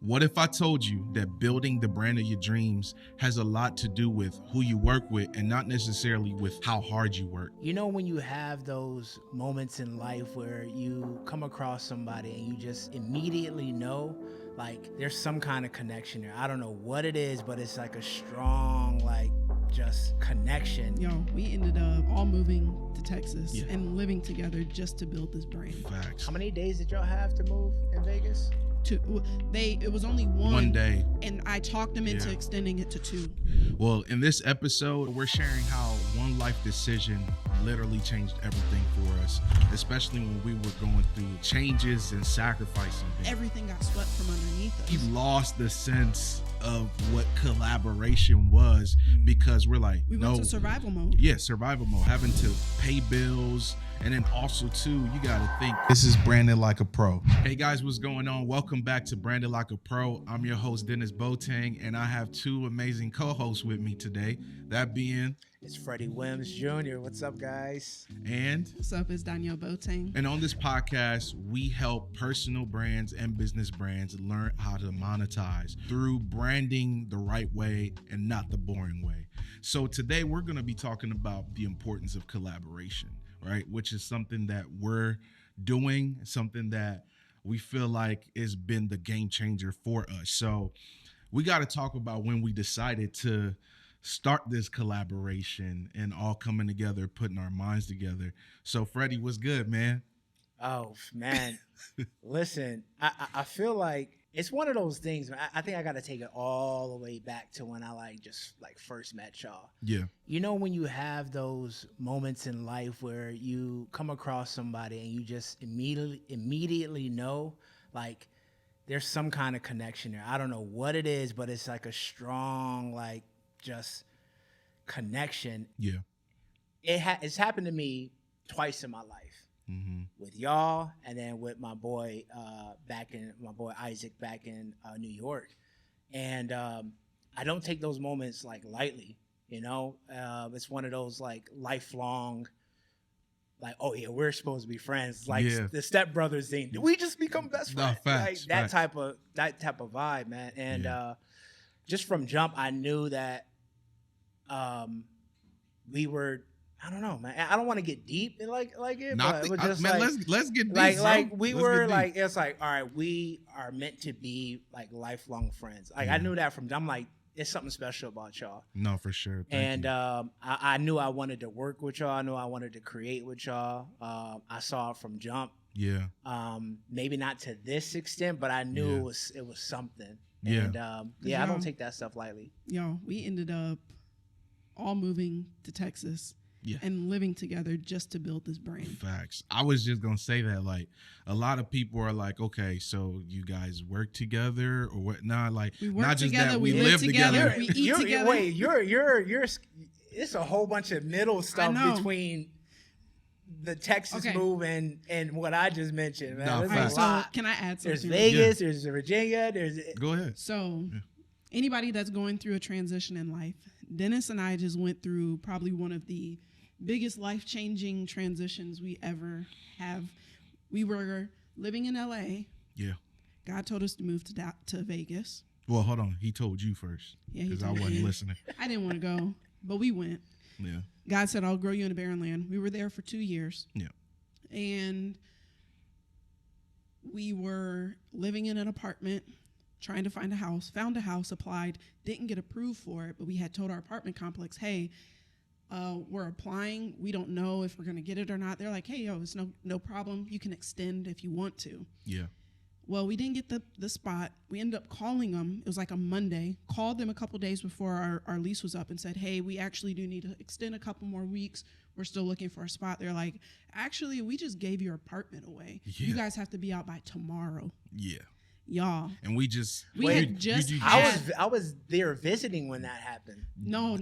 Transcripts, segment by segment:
What if I told you that building the brand of your dreams has a lot to do with who you work with and not necessarily with how hard you work? You know, when you have those moments in life where you come across somebody and you just immediately know, like, there's some kind of connection there. I don't know what it is, but it's like a strong, like, just connection. Yo, we ended up all moving to Texas and living together just to build this brand. Facts. How many days did y'all have to move in Vegas? It was only one day, and I talked them into extending it to 2. Well, in this episode, we're sharing how one life decision literally changed everything for us, especially when we were going through changes and sacrificing things. Everything got swept from underneath us. We lost the sense of what collaboration was because we're like, we no, went to survival mode. Yeah, survival mode, having to pay bills. And then also, too, you got to think, this is Branded Like a Pro. Hey, guys, what's going on? Welcome back to Branded Like a Pro. I'm your host, Dennis Boateng, and I have 2 amazing co-hosts with me today. That being... It's Freddie Wims Jr. What's up, guys? And... What's up? It's Danielle Boateng. And on this podcast, we help personal brands and business brands learn how to monetize through branding the right way and not the boring way. So today, we're going to be talking about the importance of collaboration. Right, which is something that we're doing, something that we feel like has been the game changer for us. So we got to talk about when we decided to start this collaboration and all coming together, putting our minds together. So Freddie, what's good, man? Oh, man. Listen, I feel like it's one of those things. I think I got to take it all the way back to when I first met y'all. Yeah. You know, when you have those moments in life where you come across somebody and you just immediately know, like, there's some kind of connection there. I don't know what it is, but it's like a strong, like, just connection. Yeah. It's happened to me twice in my life. Mm-hmm. With y'all, and then with my boy Isaac back in New York, and I don't take those moments like lightly. You know, it's one of those like lifelong, like, oh yeah, we're supposed to be friends, like the Step Brothers thing. Did we just become best friends? No, facts, like that type of vibe, man. And just from jump, I knew that we were. I don't know, man. I don't want to get deep in like it, but it was just man, like, let's get deep. Like bro. we Let's were get like, deep. it's like, all right, we are meant to be like lifelong friends. Like I knew that from. I'm like, it's something special about y'all. No, for sure. Thank you. I knew I wanted to work with y'all. I knew I wanted to create with y'all. I saw it from jump. Yeah. Maybe not to this extent, but I knew it was something. Yeah. And I don't take that stuff lightly. Yo, we ended up all moving to Texas. Yeah. And living together just to build this brand. Facts. I was just going to say that, like, a lot of people are like, okay, so you guys work together or what? Nah, like, we work not just together, that, we live together. We eat together. Wait, you're, it's a whole bunch of middle stuff between the Texas move and what I just mentioned, man. No, There's so can I add something? There's Vegas, there's Virginia, Go ahead. So anybody that's going through a transition in life, Dennis and I just went through probably one of the biggest life-changing transitions we ever have. We were living in LA. Yeah. God told us to move to Vegas. Well, hold on. He told you first. Yeah, because I wasn't listening. I didn't want to go, but we went. Yeah. God said, I'll grow you in a barren land. We were there for 2 years. Yeah. And we were living in an apartment, trying to find a house, found a house, applied, didn't get approved for it, but we had told our apartment complex, hey, we're applying. We don't know if we're going to get it or not. They're like, hey, yo, it's no problem. You can extend if you want to. Yeah. Well, we didn't get the spot. We ended up calling them. It was like a Monday. Called them a couple days before our lease was up and said, hey, we actually do need to extend a couple more weeks. We're still looking for a spot. They're like, actually, we just gave your apartment away. Yeah. You guys have to be out by tomorrow. Yeah. Y'all. And I was there visiting when that happened. No.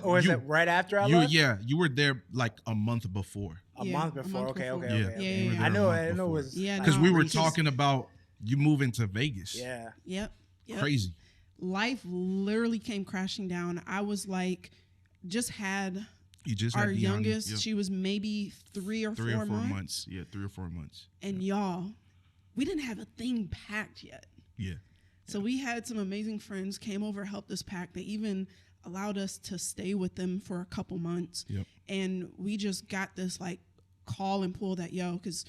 Or is it right after I left? Yeah, you were there like a month before. A month before. Okay. Yeah. I know it was. Yeah. Because we were talking about you moving to Vegas. Yeah. Yep. Crazy. Life literally came crashing down. I was like, had our youngest. Yep. She was maybe 3 or 4 months. Yeah, 3 or 4 months. And y'all, we didn't have a thing packed yet. Yeah. So we had some amazing friends came over, helped us pack. They even allowed us to stay with them for a couple months. Yep. And we just got this like call and pull that, because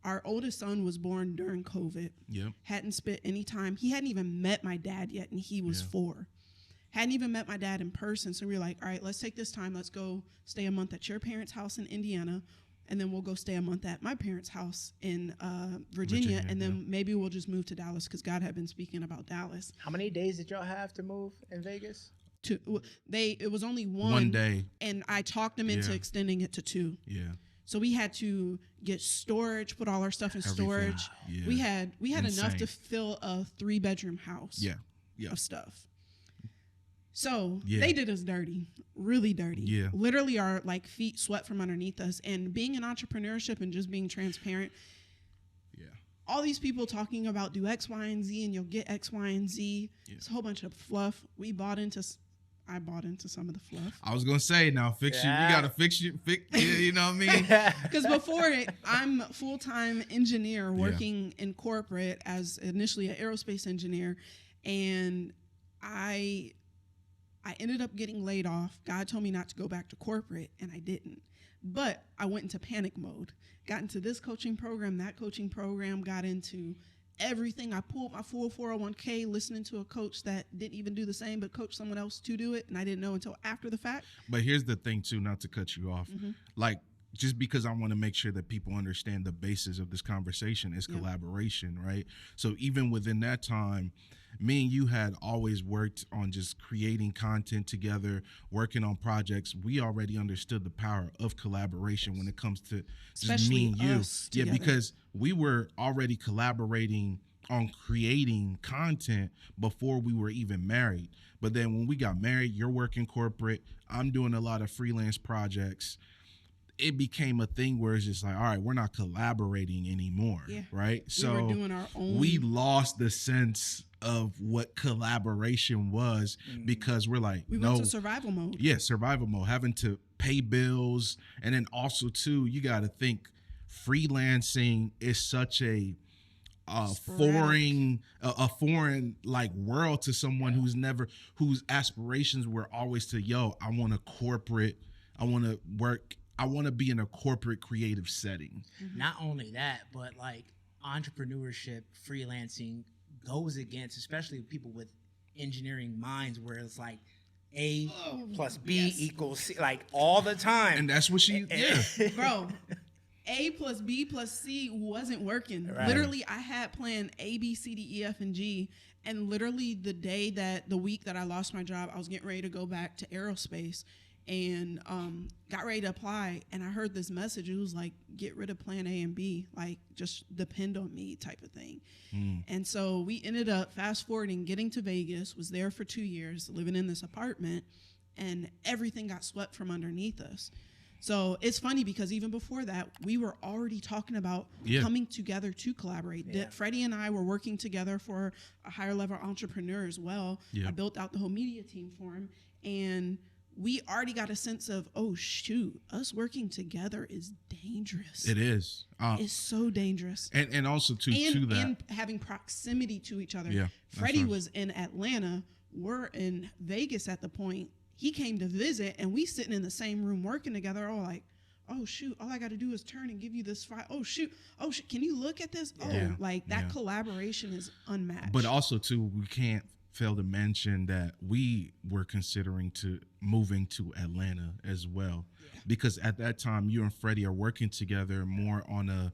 our oldest son was born during COVID. Yep. Hadn't spent any time. He hadn't even met my dad yet, and he was 4. Hadn't even met my dad in person. So we were like, all right, let's take this time. Let's go stay a month at your parents' house in Indiana. And then we'll go stay a month at my parents' house in Virginia. And then maybe we'll just move to Dallas because God had been speaking about Dallas. How many days did y'all have to move in Vegas? It was only one. 1 day. And I talked them into extending it to 2. Yeah. So we had to get storage, put all our stuff in storage. Yeah. We had enough to fill a 3-bedroom house. Yeah. Of stuff. So they did us dirty, really dirty. Yeah. Literally our like feet sweat from underneath us. And being in entrepreneurship and just being transparent. Yeah. All these people talking about do X, Y, and Z and you'll get X, Y, and Z. Yeah. It's a whole bunch of fluff. I bought into some of the fluff. I was gonna say now you gotta fix you know what I mean? Because before I'm a full-time engineer working in corporate as initially an aerospace engineer, and I ended up getting laid off. God told me not to go back to corporate, and I didn't. But I went into panic mode. Got into this coaching program, that coaching program, got into everything. I pulled my full 401k listening to a coach that didn't even do the same, but coached someone else to do it, and I didn't know until after the fact. But here's the thing, too, not to cut you off. Mm-hmm. Like, just because I want to make sure that people understand the basis of this conversation is collaboration, right? So even within that time, me and you had always worked on just creating content together, working on projects. We already understood the power of collaboration when it comes to just me and you. Yeah, because we were already collaborating on creating content before we were even married. But then when we got married, you're working corporate, I'm doing a lot of freelance projects. It became a thing where it's just like, all right, we're not collaborating anymore, right? So we were doing our own. We lost the sense of what collaboration was because we're like, we went to survival mode. Yeah, survival mode, having to pay bills. And then also, too, you got to think freelancing is such a foreign like world to someone whose aspirations were always to, I want to be in a corporate creative setting. Not only that, but like entrepreneurship, freelancing goes against, especially people with engineering minds, where it's like A plus B equals C, like all the time. And that's what bro. A plus B plus C wasn't working. Right. Literally, I had planned A, B, C, D, E, F, and G. And literally the week that I lost my job, I was getting ready to go back to aerospace and got ready to apply. And I heard this message. It was like, get rid of plan A and B, like just depend on me type of thing. And so we ended up fast forwarding, getting to Vegas, was there for 2 years, living in this apartment, and everything got swept from underneath us. So it's funny because even before that, we were already talking about coming together to collaborate. Freddie and I were working together for a higher level entrepreneur as well. I built out the whole media team for him. And we already got a sense of, oh, shoot, us working together is dangerous. It is. It's so dangerous. And also, to that. And having proximity to each other. Yeah, Freddie was in Atlanta. We're in Vegas at the point. He came to visit, and we sitting in the same room working together. All like, oh shoot! All I got to do is turn and give you this file. Oh shoot! Can you look at this? That collaboration is unmatched. But also, too, we can't fail to mention that we were considering moving to Atlanta as well, because at that time, you and Freddie are working together more on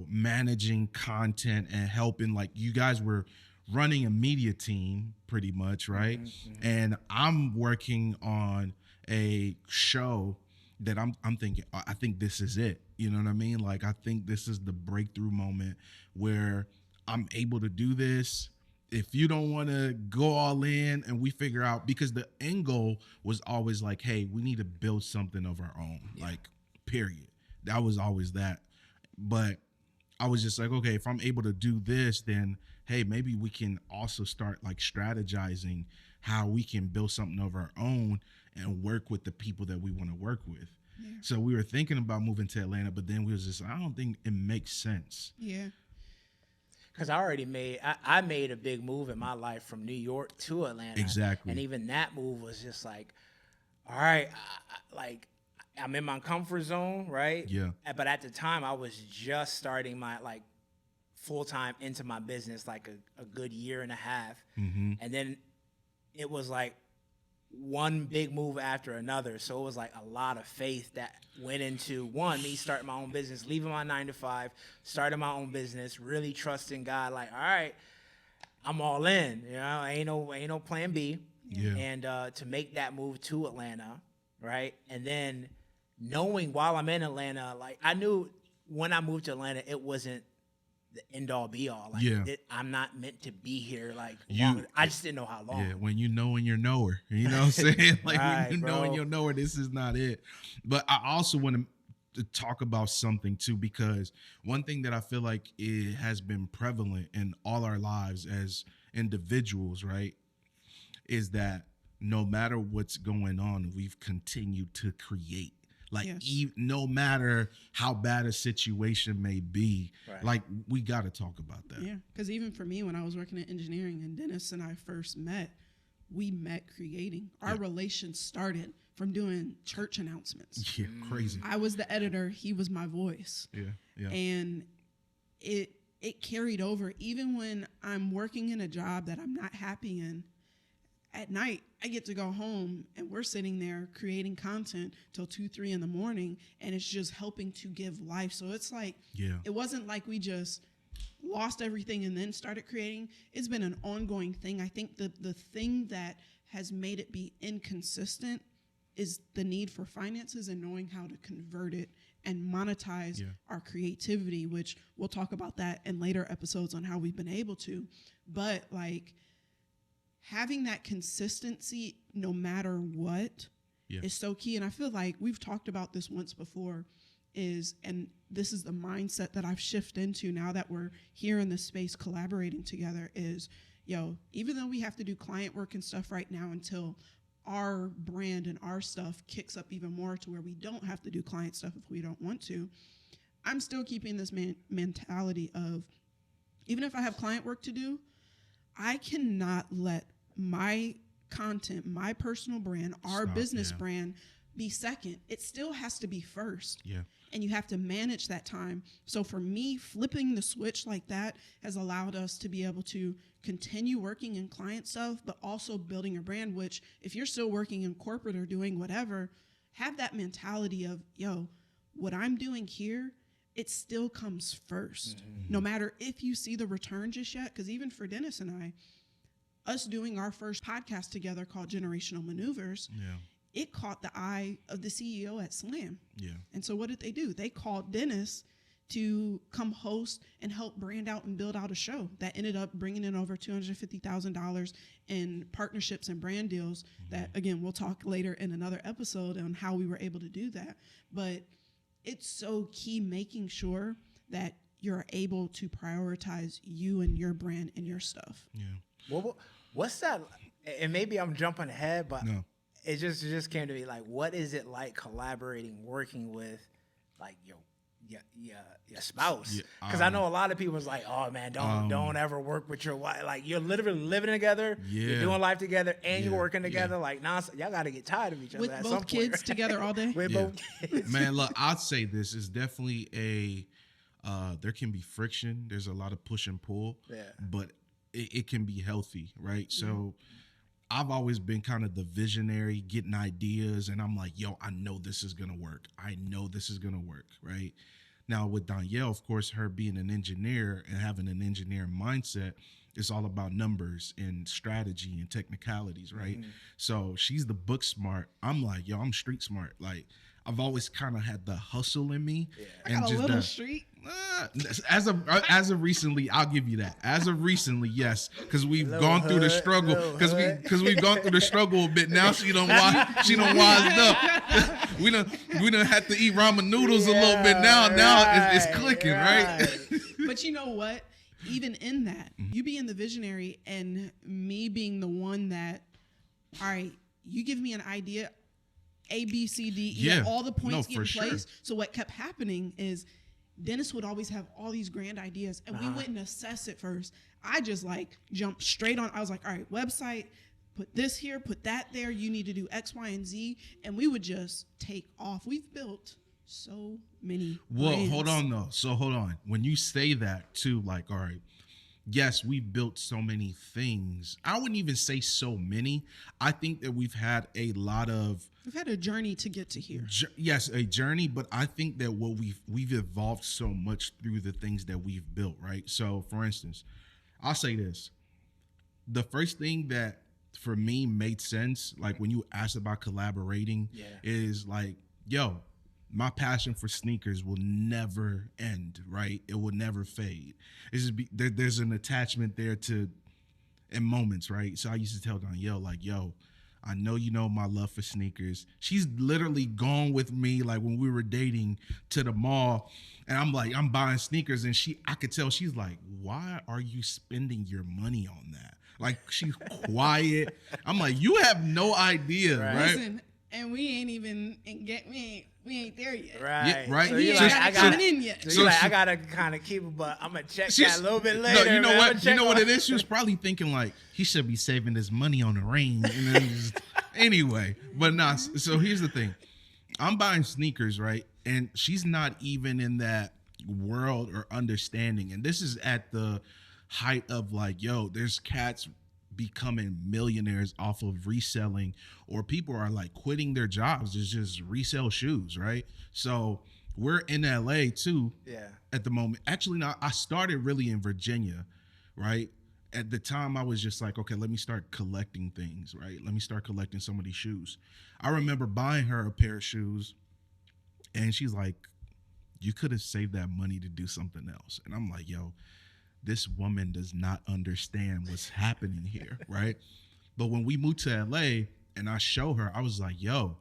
managing content and helping. Like, you guys were running a media team pretty much, right? Mm-hmm. And I'm working on a show that I'm thinking, I think this is it. You know what I mean? Like, I think this is the breakthrough moment where I'm able to do this. If you don't want to go all in, and we figure out, because the end goal was always like, hey, we need to build something of our own, like, period. That was always that. But I was just like, okay, if I'm able to do this, then hey, maybe we can also start like strategizing how we can build something of our own and work with the people that we want to work with. Yeah. So we were thinking about moving to Atlanta, but then we was just, I don't think it makes sense. Yeah. because I made a big move in my life from New York to Atlanta. Exactly. And even that move was just like, all right, like I'm in my comfort zone, right? Yeah. But at the time, I was just starting my like full time into my business, like a good year and a half, and then it was like one big move after another. So it was like a lot of faith that went into me starting my own business, leaving my 9 to 5, starting my own business, really trusting God. Like, all right, I'm all in. You know, ain't no plan B. Yeah. And to make that move to Atlanta, right? And then knowing while I'm in Atlanta, like I knew when I moved to Atlanta, it wasn't the end all be all. Like I'm not meant to be here. Like I just didn't know how long. Yeah, when you know and you're knower, you know what I'm saying? Like Right, when you know bro. and you're knower, this is not it. But I also want to talk about something too, because one thing that I feel like it has been prevalent in all our lives as individuals, right, is that no matter what's going on, we've continued to create. Like, no matter how bad a situation may be, like, we got to talk about that. Yeah, because even for me, when I was working in engineering and Dennis and I first met, we met creating. Our relation started from doing church announcements. Yeah, crazy. I was the editor. He was my voice. Yeah. And it carried over. Even when I'm working in a job that I'm not happy in, at night, I get to go home and we're sitting there creating content till 2, 3 in the morning, and it's just helping to give life. So it's like, it wasn't like we just lost everything and then started creating. It's been an ongoing thing. I think the thing that has made it be inconsistent is the need for finances and knowing how to convert it and monetize our creativity, which we'll talk about that in later episodes on how we've been able to. But like, having that consistency no matter what is so key. And I feel like we've talked about this once before, and this is the mindset that I've shifted into now that we're here in this space collaborating together is, even though we have to do client work and stuff right now until our brand and our stuff kicks up even more to where we don't have to do client stuff if we don't want to, I'm still keeping this mentality of, even if I have client work to do, I cannot let my content, my personal brand, our business brand be second. It still has to be first. Yeah. And you have to manage that time. So for me, flipping the switch like that has allowed us to be able to continue working in client stuff, but also building a brand, which if you're still working in corporate or doing whatever, have that mentality of, what I'm doing here, it still comes first. No matter if you see the return just yet, because even for Dennis and I, us doing our first podcast together called Generational Maneuvers, it caught the eye of the CEO at Slam. Yeah. And so what did they do? They called Dennis to come host and help brand out and build out a show that ended up bringing in over $250,000 in partnerships and brand deals that, again, we'll talk later in another episode on how we were able to do that. But it's so key making sure that you're able to prioritize you and your brand and your stuff. Yeah. Well, what's that? And maybe I'm jumping ahead, but it just came to me like, what is it like collaborating, working with, like your spouse? Because I know a lot of people is like, oh man, don't ever work with your wife. Like you're literally living together, you're doing life together, and you're working together. Like y'all got to get tired of each other with at both some kids point. together all day. With both kids. Man, look, I'd say this is definitely there can be friction. There's a lot of push and pull, but it can be healthy, right? So I've always been kind of the visionary, getting ideas, and I'm like, I know this is gonna work. I know this is gonna work, right? Now with Danielle, of course, her being an engineer and having an engineer mindset, it's all about numbers and strategy and technicalities, right? So she's the book smart. I'm like, I'm street smart. Like I've always kind of had the hustle in me. I got a little street. As of recently, I'll give you that. As of recently, yes, because we've gone through the struggle. Because we've gone through the struggle a bit. Now she done wised up. we done had to eat ramen noodles a little bit now. Now it's clicking, right? But you know what? Even in that, you being the visionary and me being the one that, all right, you give me an idea, A, B, C, D, E, all the points get in place. Sure. So what kept happening is Dennis would always have all these grand ideas, and we wouldn't assess it first. I just like jumped straight on. I was like, all right, website, put this here, put that there. You need to do X, Y, and Z. And we would just take off. We've built so many brands. Hold on, though. So hold on. When you say that, too, like, all right, yes, we've built so many things. I wouldn't even say so many. I think that we've had a lot of... We've had a journey to get to here. Yes, a journey, but I think that what we've evolved so much through the things that we've built, right? So, for instance, I'll say this. The first thing that for me made sense, like when you asked about collaborating, is like, yo, my passion for sneakers will never end, right? It will never fade. It's just there's an attachment there to in moments, right? So I used to tell Danielle, like, yo, I know you know my love for sneakers. She's literally gone with me, like when we were dating, to the mall, and I'm like, I'm buying sneakers, and I could tell she's like, why are you spending your money on that? Like, she's quiet. I'm like, you have no idea, right? Listen, and we ain't even we ain't there yet. Right. Yeah, right. So he ain't got coming in yet. So I gotta kind of keep it, but I'm gonna check that a little bit later. No, you know man. what? You know what it is? She was probably thinking like he should be saving his money on the ring. And then anyway, but nah. So here's the thing: I'm buying sneakers, right? And she's not even in that world or understanding. And this is at the height of like, yo, there's cats becoming millionaires off of reselling, or people are like quitting their jobs to just resell shoes, right? So we're in LA too at the moment. Actually, no, I started really in Virginia, right? At the time I was just like, okay, let me start collecting things, right? Let me start collecting some of these shoes. I remember buying her a pair of shoes and she's like, you could have saved that money to do something else. And I'm like, yo, this woman does not understand what's happening here, right? But when we moved to LA and I show her, I was like, yo,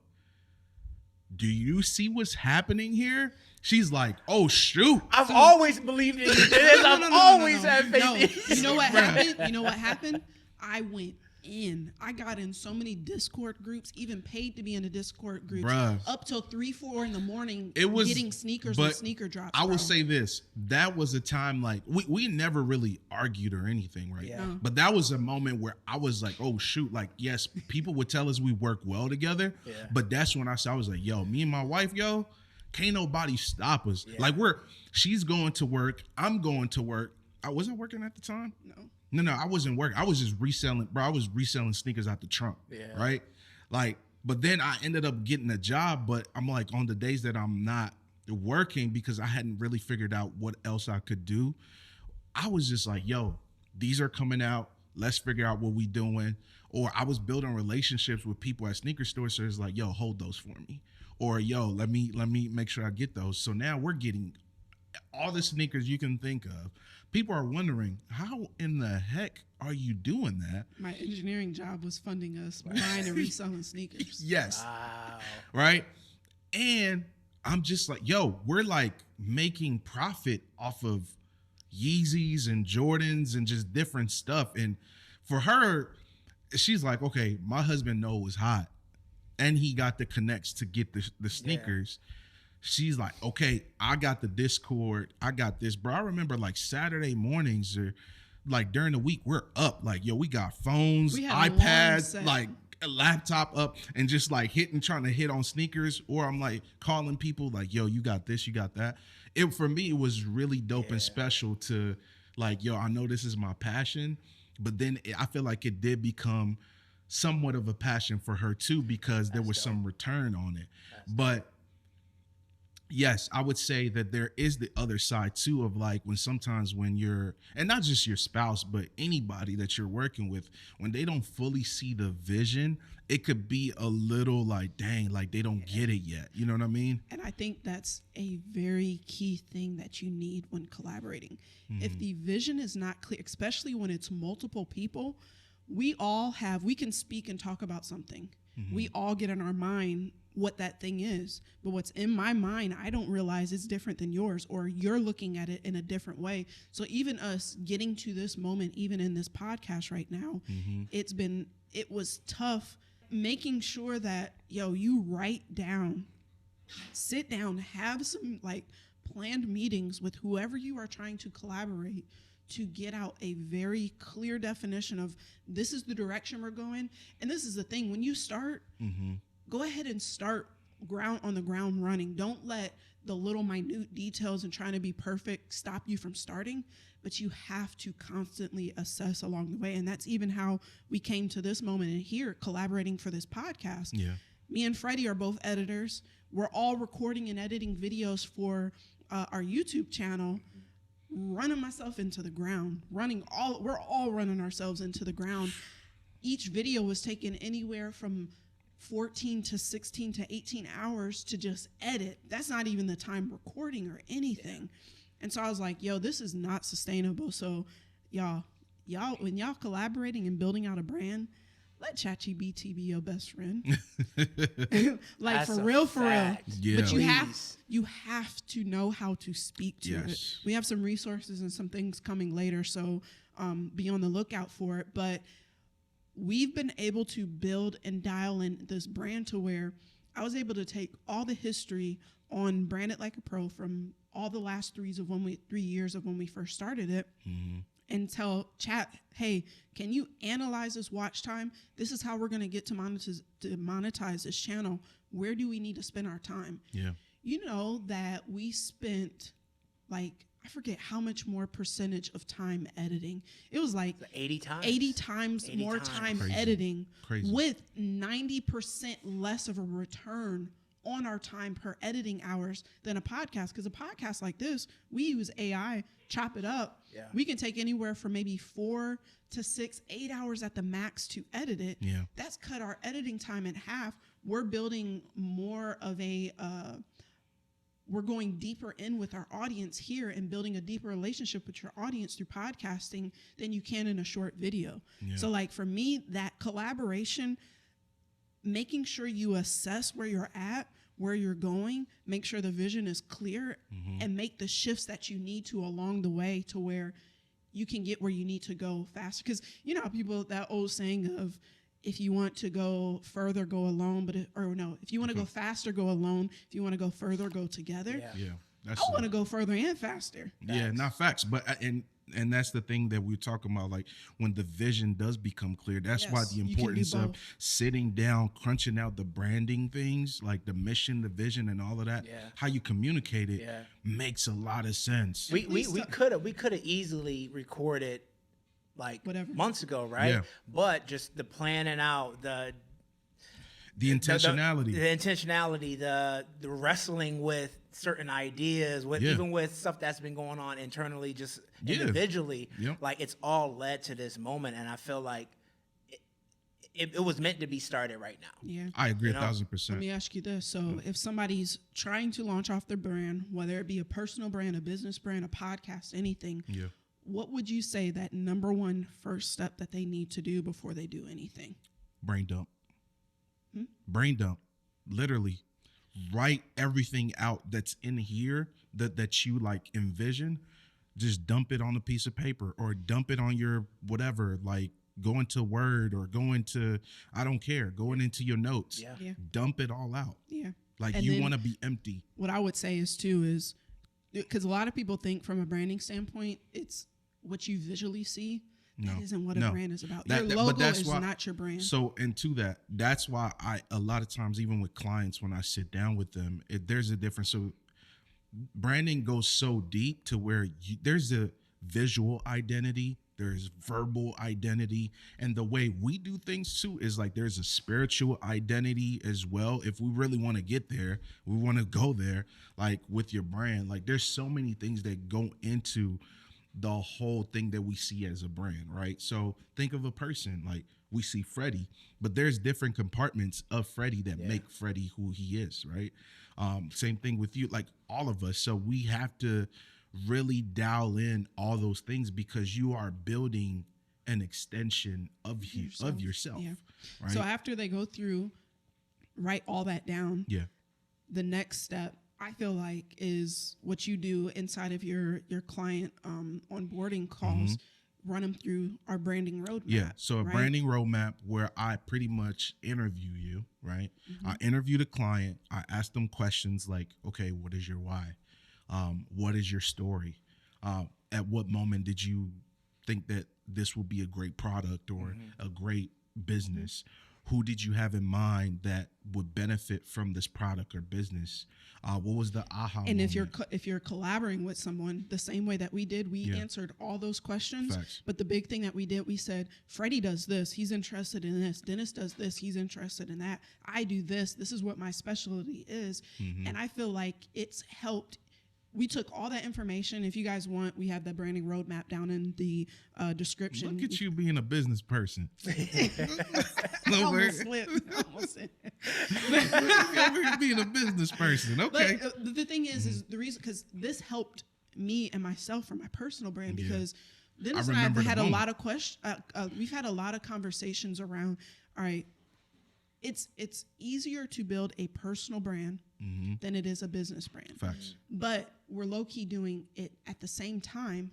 do you see what's happening here? She's like, oh, shoot. I've always believed in this. I've always had faith in You know what happened? You know what happened? I went in. I got in so many Discord groups, even paid to be in a Discord group, up till 3-4 in the morning. It was getting sneakers and sneaker drops. I will say this: that was a time like we never really argued or anything, right? Yeah. But that was a moment where I was like, oh shoot! Like, yes, people would tell us we work well together, but that's when I was like, yo, me and my wife, yo, can't nobody stop us. Yeah. Like she's going to work, I'm going to work. I wasn't working at the time. No, I wasn't working. I was just reselling, bro. I was reselling sneakers out the trunk, right? Like, but then I ended up getting a job, but I'm like, on the days that I'm not working because I hadn't really figured out what else I could do, I was just like, yo, these are coming out. Let's figure out what we doing. Or I was building relationships with people at sneaker stores. So it's like, yo, hold those for me. Or yo, let me make sure I get those. So now we're getting all the sneakers you can think of. People are wondering, how in the heck are you doing that? My engineering job was funding us buying and reselling sneakers. Yes. Wow. Right? And I'm just like, yo, we're like making profit off of Yeezys and Jordans and just different stuff. And for her, she's like, okay, my husband knows hot. And he got the connects to get the sneakers. Yeah. She's like, okay, I got the Discord. I got this, bro. I remember like Saturday mornings or like during the week, we're up. Like, yo, we got phones, iPads, like a laptop up and just like trying to hit on sneakers. Or I'm like calling people like, yo, you got this, you got that. For me, it was really dope and special to like, yo, I know this is my passion. But then I feel like it did become somewhat of a passion for her too, because there was some return on it. But yes, I would say that there is the other side too of like when you're, and not just your spouse, but anybody that you're working with, when they don't fully see the vision, it could be a little like, dang, like they don't get it yet. You know what I mean? And I think that's a very key thing that you need when collaborating. Mm-hmm. If the vision is not clear, especially when it's multiple people, we can speak and talk about something. Mm-hmm. We all get in our mind what that thing is, but what's in my mind, I don't realize it's different than yours, or you're looking at it in a different way. So even us getting to this moment, even in this podcast right now, mm-hmm. it was tough making sure that, yo, you sit down, have some like planned meetings with whoever you are trying to collaborate to get out a very clear definition of this is the direction we're going. And this is the thing, when you start, go ahead and start on the ground running. Don't let the little minute details and trying to be perfect stop you from starting, but you have to constantly assess along the way. And that's even how we came to this moment and here collaborating for this podcast. Yeah. Me and Freddie are both editors. We're all recording and editing videos for our YouTube channel, running myself into the ground, we're all running ourselves into the ground. Each video was taken anywhere from 14 to 16 to 18 hours to just edit. That's not even the time recording or anything. And so I was like, yo, this is not sustainable. So y'all, when y'all collaborating and building out a brand, let ChatGPT be your best friend. Like, That's for real. Yeah. But you Please. have to know how to speak to it. We have some resources and some things coming later, so be on the lookout for it. But we've been able to build and dial in this brand to where I was able to take all the history on Brand It Like a Pro from all the last 3 years of when we first started it, and tell chat, hey, can you analyze this watch time? This is how we're going to get to monetize this channel. Where do we need to spend our time? Yeah. You know that we spent, like, I forget how much more percentage of time editing. It was like 80 times. 80 times more time Crazy. editing Crazy. with 90% less of a return on our time per editing hours than a podcast. Because a podcast like this, we use AI, chop it up. Yeah. We can take anywhere from maybe 4 to 6, 8 hours at the max to edit it. Yeah. That's cut our editing time in half. We're building more of a, we're going deeper in with our audience here and building a deeper relationship with your audience through podcasting than you can in a short video. Yeah. So like for me, that collaboration, making sure you assess where you're at, where you're going, make sure the vision is clear, and make the shifts that you need to along the way to where you can get where you need to go faster. Because you know how people, that old saying of, if you want to go further, go alone, if you want to go faster, go alone. If you want to go further, go together. Yeah. Yeah. I want to go further and faster. Yeah, not facts, but and that's the thing that we're talking about. Like when the vision does become clear, that's why Yes, the you can do importance of both. sitting down, crunching out the branding things, like the mission, the vision, and all of that. Yeah. How you communicate it Yeah. makes a lot of sense. We could have easily recorded like Whatever. months ago, right? Yeah. But just the planning out, the intentionality. the intentionality, the wrestling with certain ideas, with Yeah. even with stuff that's been going on internally, just Yeah. individually, Yep. like it's all led to this moment, and I feel like it was meant to be started right now. Yeah. I agree You know? 1,000%. Let me ask you this. So if somebody's trying to launch off their brand, whether it be a personal brand, a business brand, a podcast, anything, Yeah. what would you say that number one first step that they need to do before they do anything? Brain dump. Brain dump. Literally. Write everything out that's in here that you like envision. Just dump it on a piece of paper or dump it on your whatever, like go into Word or go into, I don't care, going into your notes. Yeah. Yeah. Dump it all out. Yeah. Like And you then- want to be empty. What I would say is too is, because a lot of people think from a branding standpoint, it's what you visually see. No. That isn't what No. a brand is about. That- Your that- logo but that's is why- not your brand. So, and to that, that's why a lot of times, even with clients, when I sit down with them, there's a difference. So branding goes so deep to where there's a visual identity, there's verbal identity, and the way we do things too is like there's a spiritual identity as well. If we really want to get there, we want to go there, like with your brand, like there's so many things that go into the whole thing that we see as a brand, right? So think of a person, like we see Freddie, but there's different compartments of Freddie that make Freddie who he is, right? Same thing with you, like all of us. So we have to really dial in all those things because you are building an extension of yourself, Yeah. right? So after they go through, write all that down, yeah, the next step I feel like is what you do inside of your client onboarding calls, run them through our branding roadmap. yeah. So a right? branding roadmap where I pretty much interview you, right? I interview the client. I ask them questions like, okay, what is your why? What is your story? At what moment did you think that this will be a great product or a great business? Who did you have in mind that would benefit from this product or business? What was the aha And moment? if you're collaborating with someone the same way that we did, we answered all those questions. Facts. But the big thing that we did, we said, Freddie does this, he's interested in this. Dennis does this, he's interested in that. I do this. This is what my specialty is. And I feel like it's helped. We took all that information. If you guys want, we have the branding roadmap down in the description. Look at you being a business person. Almost slipped. Almost said Over here being a business person. Okay. But the thing is the reason, because this helped me and myself for my personal brand, because Dennis and I have had a lot of questions. We've had a lot of conversations around, all right, it's easier to build a personal brand than it is a business brand. Facts. But we're low-key doing it at the same time.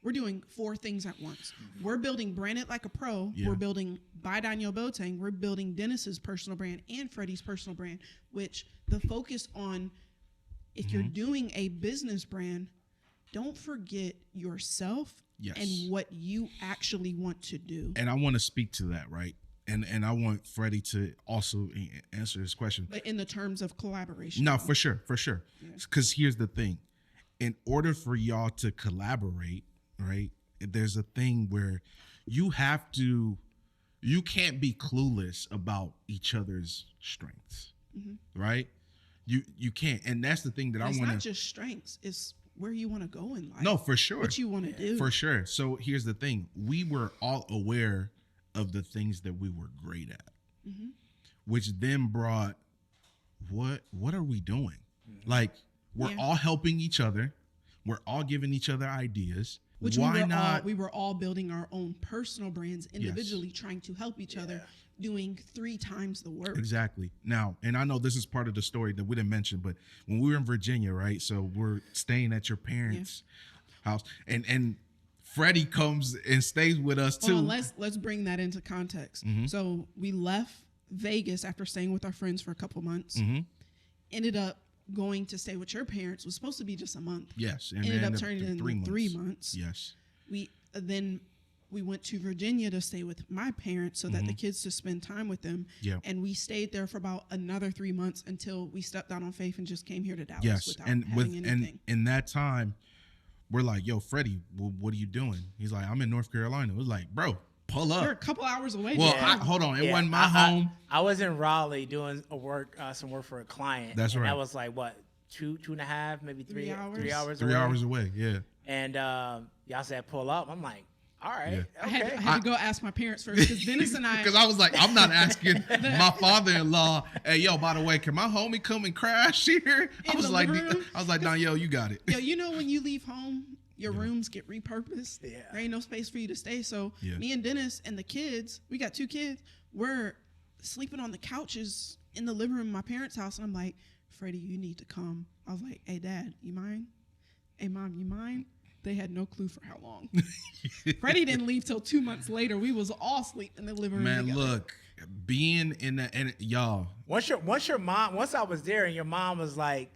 We're doing 4 things at once. We're building Brand It Like a Pro. Yeah. We're building Buy Daniel Boateng. We're building Dennis's personal brand and Freddie's personal brand, which the focus on, if you're doing a business brand, don't forget yourself and what you actually want to do. And I want to speak to that, right? And I want Freddie to also answer this question. But in the terms of collaboration. No, for sure. Because here's the thing. In order for y'all to collaborate, right, there's a thing where you can't be clueless about each other's strengths, right? You can't. And that's the thing that I want to. It's not just strengths. It's where you want to go in life. No, for sure. What you want to do. For sure. So here's the thing. We were all aware of the things that we were great at, which then brought, what are we doing? Like, we're all helping each other. We're all giving each other ideas. Which Why not? We were all building our own personal brands individually, trying to help each other, doing 3 times the work. Exactly. Now, and I know this is part of the story that we didn't mention, but when we were in Virginia, right? So we're staying at your parents' house, and Freddie comes and stays with us too. Hold on, let's bring that into context. So we left Vegas after staying with our friends for a couple months. Ended up going to stay with your parents. Was supposed to be just a month. Yes, and ended up turning into 3 months. Yes. We went to Virginia to stay with my parents so that the kids to spend time with them. Yeah. And we stayed there for about another 3 months until we stepped out on faith and just came here to Dallas. Yes, without and having anything. in that time, we're like, "Yo, Freddie, what are you doing?" He's like, "I'm in North Carolina." It was like, "Bro, pull up." We're a couple hours away. Well, Yeah. hold on, it wasn't my home. I was in Raleigh doing some work for a client. That's and right. That was like what, two and a half, maybe 3 hours? 3 hours. 3 hours away. Yeah. And y'all said pull up. I'm like, all right, Yeah. okay. I had to go ask my parents first because Dennis and I. Because I was like, I'm not asking my father-in-law, "Hey, yo, by the way, can my homie come and crash here?" I In was the like, living room? Danielle, you got it. Yo, you know when you leave home, your rooms get repurposed. Yeah. There ain't no space for you to stay. So Yeah. me and Dennis and the kids, we got 2 kids, we're sleeping on the couches in the living room of my parents' house. And I'm like, Freddie, you need to come. I was like, hey, Dad, you mind? Hey, Mom, you mind? They had no clue for how long. Freddie didn't leave till 2 months later. We was all asleep in the living room Man, together. look, being in that, and y'all, Once I was there and your mom was like,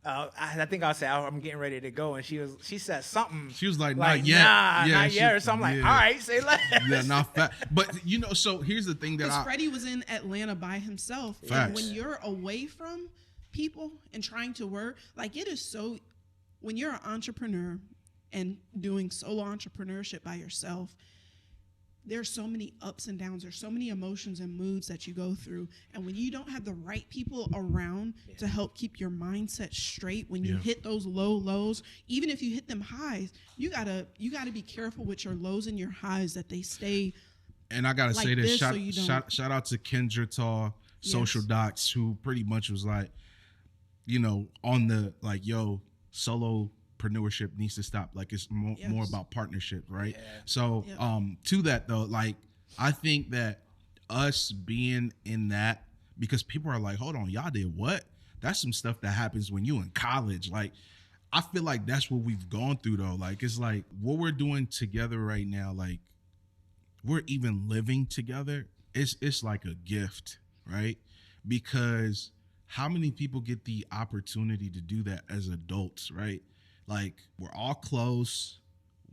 I think I said, I'm getting ready to go, and she said something. she was like, like, "Not yet, nah, yeah, not yet," or something like, yeah. all right, say less. Yeah, not fat. But so here's the thing that Because Freddie was in Atlanta by himself. And Facts. when you're away from people and trying to work, like it is so, when you're an entrepreneur and doing solo entrepreneurship by yourself, there's so many ups and downs. There's so many emotions and moods that you go through. And when you don't have the right people around to help keep your mindset straight, when you hit those lows, even if you hit them highs, you gotta be careful with your lows and your highs that they stay. And I gotta like say this, this, so you don't- shout out to Kendra Tall, Social Yes. Docs, who pretty much was like, on the like, yo, solopreneurship needs to stop. Like it's more about partnership, right? Yeah. So to that though, like I think that us being in that, because people are like, hold on, y'all did what? That's some stuff that happens when you in college. Like I feel like that's what we've gone through though. Like it's like what we're doing together right now, like we're even living together, it's like a gift, right? Because how many people get the opportunity to do that as adults, right? Like, we're all close.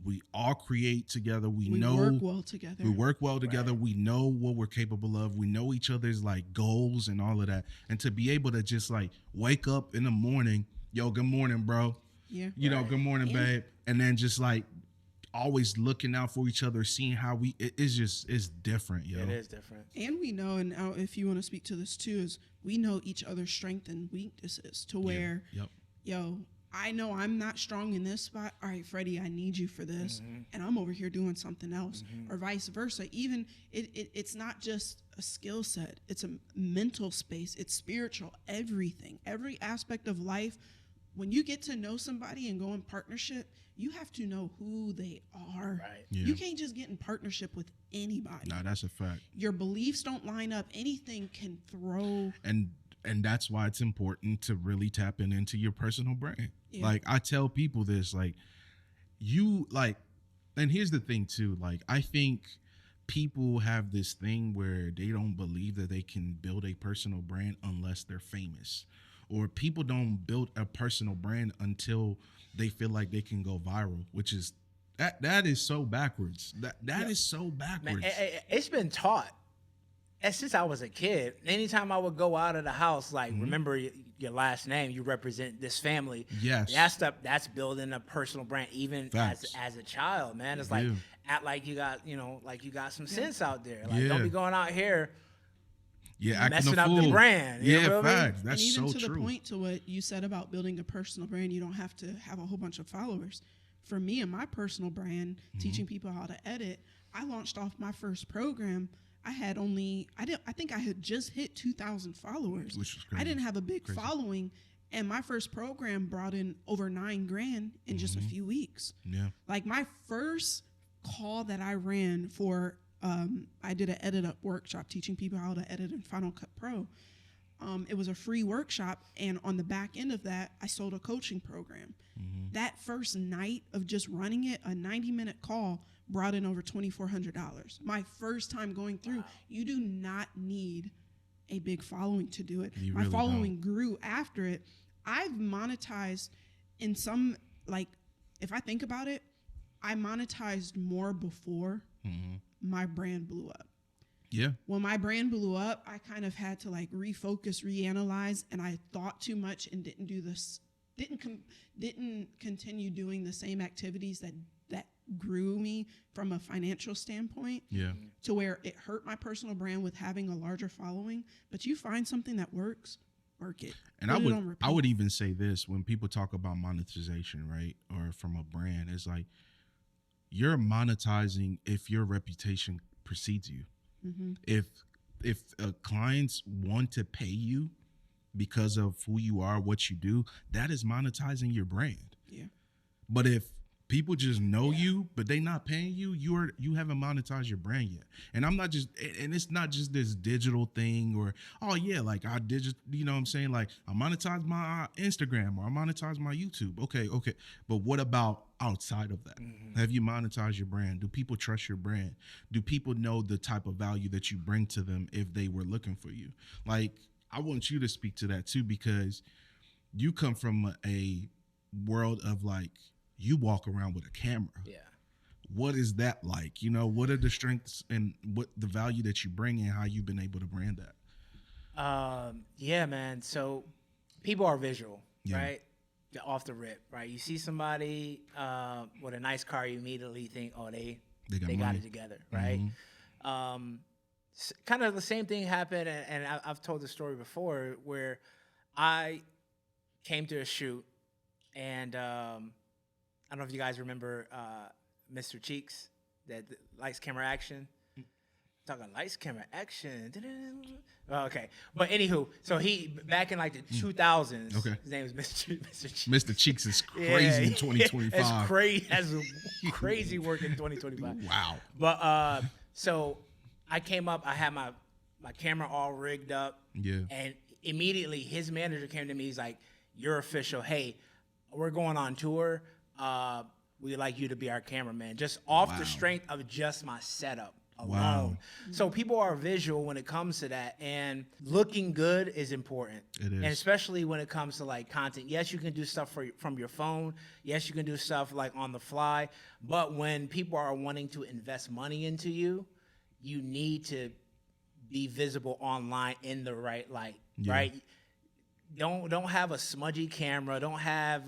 We all create together. We know work well together. We work well together. Right. We know what we're capable of. We know each other's like goals and all of that. And to be able to just like wake up in the morning, yo, good morning, bro. Yeah. You know, good morning, And- babe. And then just like always looking out for each other, seeing how it's different, yo. It is different. And we know, and if you want to speak to this too, is we know each other's strengths and weaknesses to where, Yep. yo, I know I'm not strong in this spot. All right, Freddie, I need you for this. And I'm over here doing something else, or vice versa. Even it's not just a skill set. It's a mental space. It's spiritual, everything, every aspect of life. When you get to know somebody and go in partnership, you have to know who they are. Right. Yeah. You can't just get in partnership with anybody. Nah, that's a fact. Your beliefs don't line up. Anything can throw. And that's why it's important to really tap into your personal brand. Yeah. Like, I tell people this, like, you like, and here's the thing too, like, I think people have this thing where they don't believe that they can build a personal brand unless they're famous, or people don't build a personal brand until they feel like they can go viral, which is that is so backwards. That is so backwards. Man, it's been taught. And since I was a kid, anytime I would go out of the house, like, remember your last name, you represent this family. Yes. That stuff, that's building a personal brand, even Facts. as a child, man. It's like, Yeah. act like you got, like you got some sense out there. Like, Yeah. don't be going out here acting messing a up fool. the brand. You know Yeah, what I mean? facts. That's And even so to true. the point to what you said about building a personal brand, you don't have to have a whole bunch of followers. For me and my personal brand, teaching people how to edit, I launched off my first program. I think I had just hit 2,000 followers. Which was crazy. I didn't have a big following, and my first program brought in over $9,000 in just a few weeks. Yeah. Like, my first call that I ran for, I did an edit up workshop teaching people how to edit in Final Cut Pro. It was a free workshop, and on the back end of that, I sold a coaching program. That first night of just running it, a 90-minute call, brought in over $2,400. My first time going through. You do not need a big following to do it. You My really following grew after it. I've monetized in some, like, if I think about it, I monetized more before my brand blew up. Yeah. When my brand blew up, I kind of had to like refocus, reanalyze, and I thought too much and didn't do this, didn't continue doing the same activities that grew me from a financial standpoint. Yeah. To where it hurt my personal brand with having a larger following. But you find something that works, work it. And Put it on repeat. I would even say this when people talk about monetization, right? Or from a brand, it's like you're monetizing if your reputation precedes you. If clients want to pay you because of who you are, what you do, that is monetizing your brand. Yeah. But if people just know you, but they not paying you, you haven't monetized your brand yet. And it's not just this digital thing or, oh yeah, like I you know what I'm saying? Like I monetize my Instagram or I monetize my YouTube. Okay. But what about outside of that? Have you monetized your brand? Do people trust your brand? Do people know the type of value that you bring to them if they were looking for you? Like, I want you to speak to that too, because you come from a world of like, you walk around with a camera. Yeah. What is that like? You know, what are the strengths and what the value that you bring and how you've been able to brand that? Yeah, man. So people are visual, Yeah. right? Off the rip, right? You see somebody with a nice car, you immediately think, oh, they got money. it together, right? Kind of the same thing happened, and I've told the story before, where I came to a shoot, and I don't know if you guys remember Mr. Cheeks, that lights, camera, action. Talking lights, camera, action. Oh, okay, but anywho, so he back in like the 2000s. Okay. His name was Mr. Cheeks. Mr. Cheeks is crazy in 2025. It's crazy. Has crazy work in 2025. Wow. But so I came up. I had my camera all rigged up. Yeah. And immediately his manager came to me. He's like, "You're official. Hey, we're going on tour. We'd like you to be our cameraman." Just off the strength of just my setup. alone. Wow. So people are visual when it comes to that, and looking good is important. It is. And especially when it comes to like content. Yes, you can do stuff from your phone. Yes, you can do stuff like on the fly. But when people are wanting to invest money into you, you need to be visible online in the right light, right? Don't have a smudgy camera. Don't have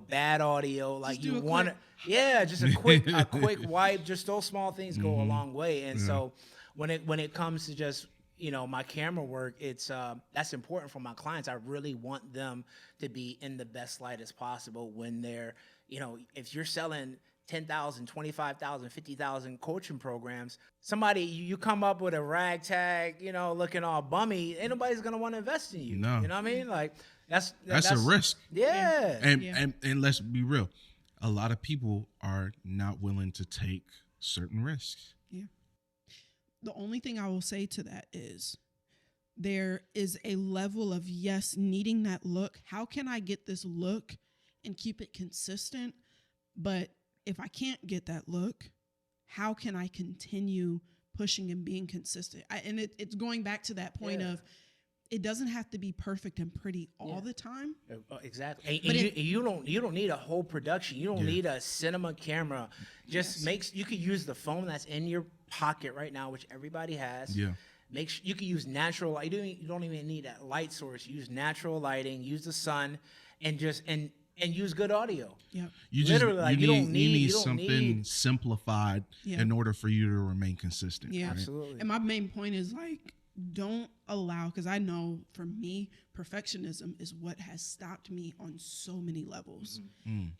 bad audio. Like you want to, just a quick wipe. Just those small things go a long way. And so when it comes to just my camera work, it's that's important for my clients. I really want them to be in the best light as possible when they're if you're selling 10,000, 25,000, 50,000 coaching programs, somebody you come up with a ragtag, looking all bummy, ain't nobody's gonna want to invest in you. No. You know what I mean? Like that's a risk. Yeah. And let's be real, a lot of people are not willing to take certain risks. Yeah. The only thing I will say to that is there is a level of needing that look. How can I get this look and keep it consistent? But if I can't get that look, how can I continue pushing and being consistent? It's going back to that point of it doesn't have to be perfect and pretty all the time. Exactly. And you don't need a whole production. You don't need a cinema camera. Just you could use the phone that's in your pocket right now, which everybody has. Yeah. You can use natural light. You don't even need that light source. Use natural lighting. Use the sun, and use good audio. Yeah. You need something simplified in order for you to remain consistent. Yeah, right? Absolutely. And my main point is like, don't allow, because I know for me, perfectionism is what has stopped me on so many levels.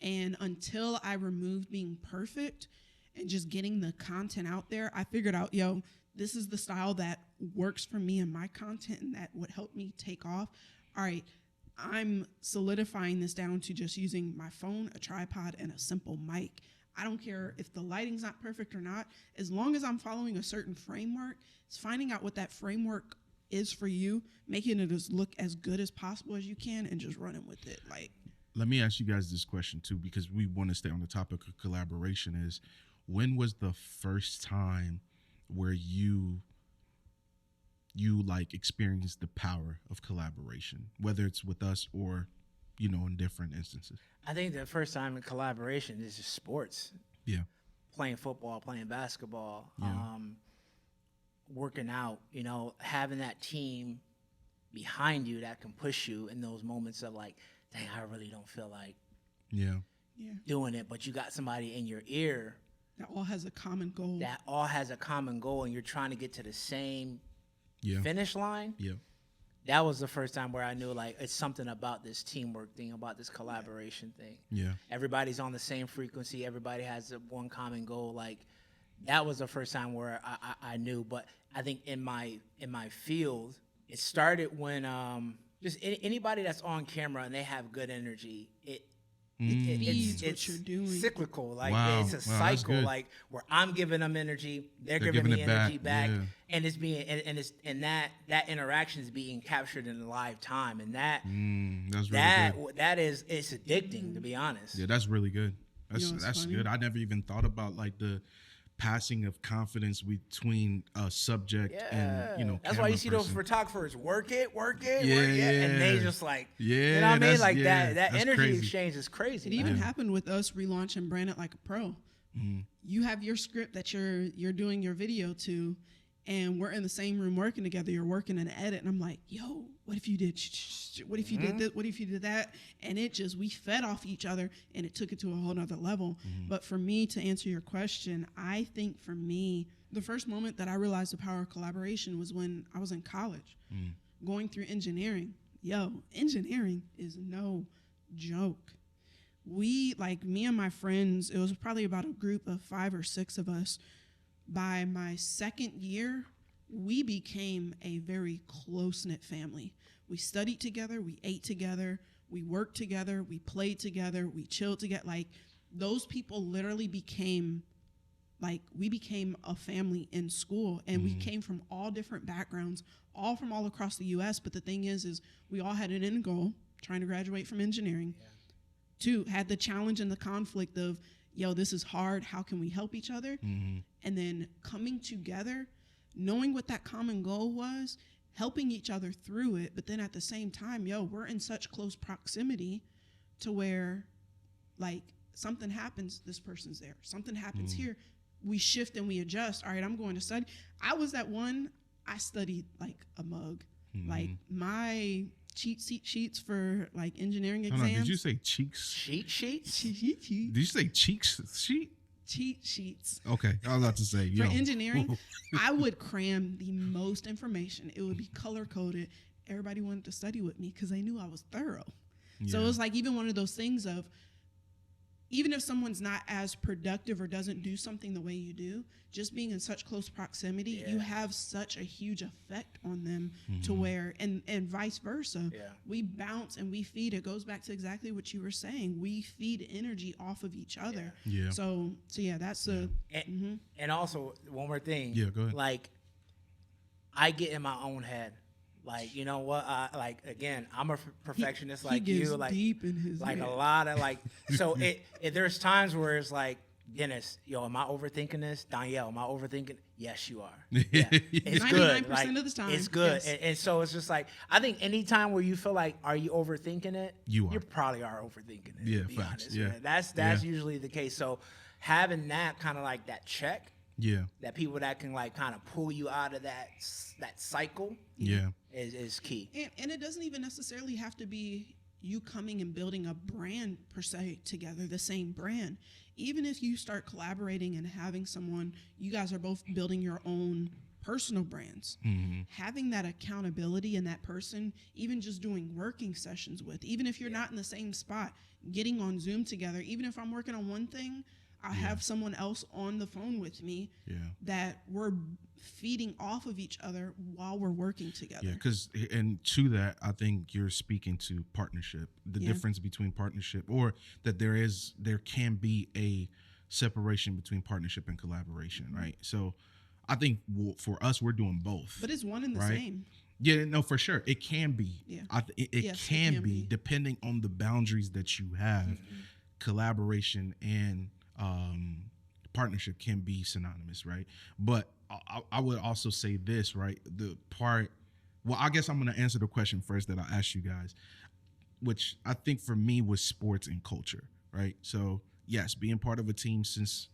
And until I removed being perfect and just getting the content out there, I figured out, this is the style that works for me and my content, and that would help me take off. All right, I'm solidifying this down to just using my phone, a tripod, and a simple mic. I don't care if the lighting's not perfect or not. As long as I'm following a certain framework, it's finding out what that framework is for you, making it look as good as possible as you can, and just running with it. Like, let me ask you guys this question too, because we want to stay on the topic of collaboration. Is when was the first time where you like experienced the power of collaboration, whether it's with us or in different instances? I think the first time in collaboration is just sports. Yeah. Playing football, playing basketball, working out, having that team behind you that can push you in those moments of like, dang, I really don't feel like doing it, but you got somebody in your ear that all has a common goal. And you're trying to get to the same finish line. Yeah. That was the first time where I knew, like, it's something about this teamwork thing, about this collaboration thing. Yeah. Everybody's on the same frequency. Everybody has one common goal. Like, that was the first time where I knew. But I think in my field, it started when just anybody that's on camera and they have good energy, it's what you're doing. Cyclical. Like, it's a cycle. Like, where I'm giving them energy, they're giving me energy back. Yeah. And it's being and that interaction is being captured in live time, and that's it's addicting, to be honest. Yeah, that's really good. That's good. I never even thought about like the passing of confidence between a subject and that's why you see those photographers work it, and they just like you know what I mean, like that energy crazy. Exchange is crazy. It even happened with us relaunching Brand It Like a Pro. You have your script that you're doing your video to, and we're in the same room working together. You're working an edit, and I'm like, yo, what if you did this? What if you did that? And we fed off each other, and it took it to a whole nother level. But for me, to answer your question, I think for me, the first moment that I realized the power of collaboration was when I was in college, going through engineering. Engineering is no joke. Me and my friends, it was probably about a group of 5 or 6 of us. By my second year, we became a very close-knit family. We studied together, we ate together, we worked together, we played together, we chilled together. Like, those people literally became a family in school, and we came from all different backgrounds, all from all across the U.S. But the thing is we all had an end goal, trying to graduate from engineering. 2, had the challenge and the conflict of, yo, this is hard. How can we help each other? Mm-hmm. And then coming together, knowing what that common goal was, helping each other through it. But then at the same time, yo, we're in such close proximity to where, like, something happens, this person's there. Something happens here. We shift and we adjust. All right, I'm going to study. I was that one, I studied like a mug. Like my cheat sheets for like engineering exams. Hold on, did you say cheeks? Cheat sheets? Cheat Did you say cheeks sheet? sheets. Okay, I was about to say, For engineering, I would cram the most information. It would be color coded. Everybody wanted to study with me because they knew I was thorough. So it was like even one of those things of, even if someone's not as productive or doesn't do something the way you do, just being in such close proximity, you have such a huge effect on them to where, and vice versa, we bounce and we feed. It goes back to exactly what you were saying. We feed energy off of each other. Yeah. So yeah, that's a. And also, one more thing. Yeah, go ahead. Like, I get in my own head. Like, you know what? Like, again, I'm a perfectionist like he gets you. Like, deep in his like head. a lot of like. So there's times where it's like, Dennis, yo, am I overthinking this? Danielle, am I overthinking? Yes, you are. Yeah, it's good. 99% Like, of the time, it's good. yes. And so it's just like, I think anytime where you feel like, are you overthinking it? You are. You probably are overthinking it. Yeah, to be facts. honest, Yeah. man. That's usually the case. So having that kind of like that check. Yeah. That people that can like kind of pull you out of that cycle Yeah. is key. And it doesn't even necessarily have to be you coming and building a brand per se together, the same brand. Even if you start collaborating and having someone, you guys are both building your own personal brands. Having that accountability and that person, even just doing working sessions with, even if you're not in the same spot, getting on Zoom together, even if I'm working on one thing, I'll have someone else on the phone with me that we're feeding off of each other while we're working together. Yeah, because, and to that, I think you're speaking to partnership, the difference between partnership, or that there can be a separation between partnership and collaboration, right? So I think for us, we're doing both. But it's one and the right? same. Yeah, no, for sure. It can be. Yeah. It can be, depending on the boundaries that you have. Collaboration and partnership can be synonymous, right? But I would also say this, right? Well, I guess I'm going to answer the question first that I asked you guys, which I think for me was sports and culture, right? So yes, being part of a team, since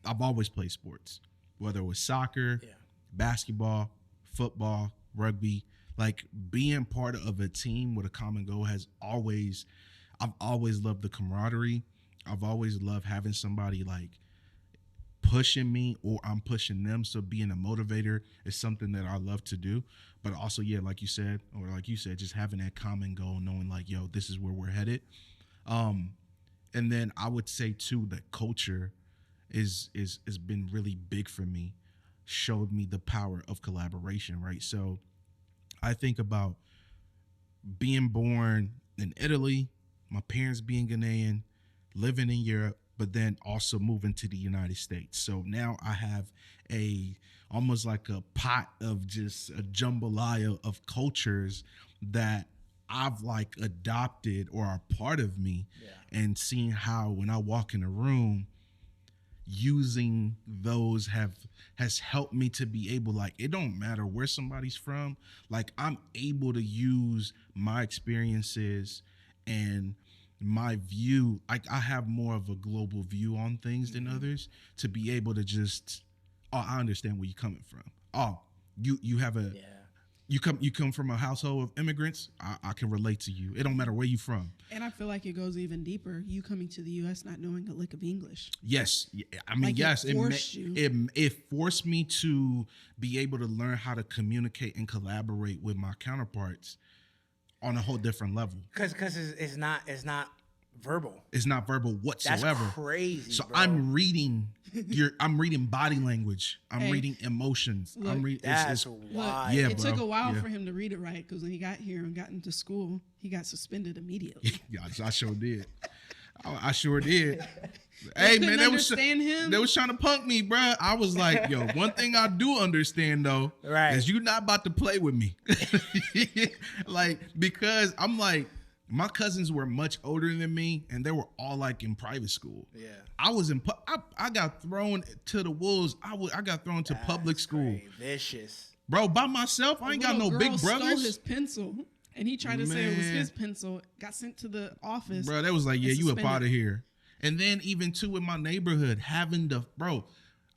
I've always played sports, whether it was soccer, basketball, football, rugby, like being part of a team with a common goal I've always loved the camaraderie. I've always loved having somebody like pushing me or I'm pushing them. So being a motivator is something that I love to do. But also, like you said, just having that common goal, knowing like, yo, this is where we're headed. And then I would say too that culture is been really big for me, showed me the power of collaboration, right? So I think about being born in Italy, my parents being Ghanaian, living in Europe, but then also moving to the United States. So now I have almost like a pot of just a jambalaya of cultures that I've like adopted or are part of me, and seeing how when I walk in a room, using those has helped me to be able, like, it don't matter where somebody's from, like I'm able to use my experiences and my view. I have more of a global view on things than others, to be able to just, I understand where you're coming from. You have a you come from a household of immigrants. I can relate to you. It don't matter where you from. And I feel like it goes even deeper. You coming to the U.S. not knowing a lick of English. Yes, I mean, like, yes, it forced me to be able to learn how to communicate and collaborate with my counterparts on a whole different level. Because it's not verbal. It's not verbal whatsoever. That's crazy. So bro. I'm reading body language. I'm reading emotions. Look, I'm reading. That's wild. Yeah, it bro. took a while for him to read it right, because when he got here and got into school, he got suspended immediately. Yeah, I sure did. I sure did. Hey man, they was trying to punk me, bro. I was like, yo, one thing I do understand though, right, is you not about to play with me. Like, because I'm like, My cousins were much older than me, and they were all like in private school. Yeah. I was in. I got thrown to the wolves. I got thrown to public school, Vicious. bro, by myself. I ain't got no Little big girl stole brothers. his pencil, and he tried to say it was Man. his pencil. Got sent to the office. Bro, that was like, yeah, and you up suspended. out of here. And then even too in my neighborhood, having the bro,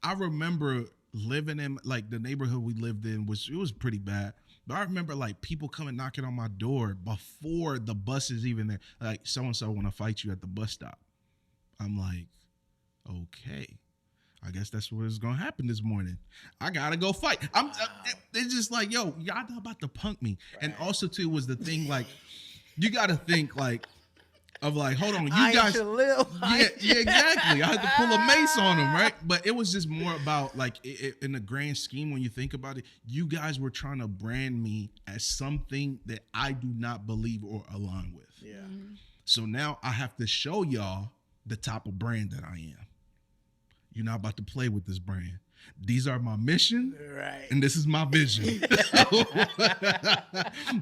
I remember living in like the neighborhood we lived in, which it was pretty bad. But I remember like people coming knocking on my door before the bus is even there. Like, so and so want to fight you at the bus stop. I'm like, okay, I guess that's what is gonna happen this morning. I gotta go fight. It's just like, yo, y'all not about to punk me. Right. And also too was the thing like, you gotta think like. Of like, hold on, you guys. Yeah, exactly. I had to pull a mace on them, right? But it was just more about like, in the grand scheme, when you think about it, you guys were trying to brand me as something that I do not believe or align with. Yeah. So now I have to show y'all the type of brand that I am. You're not about to play with this brand. These are my mission, right? And this is my vision.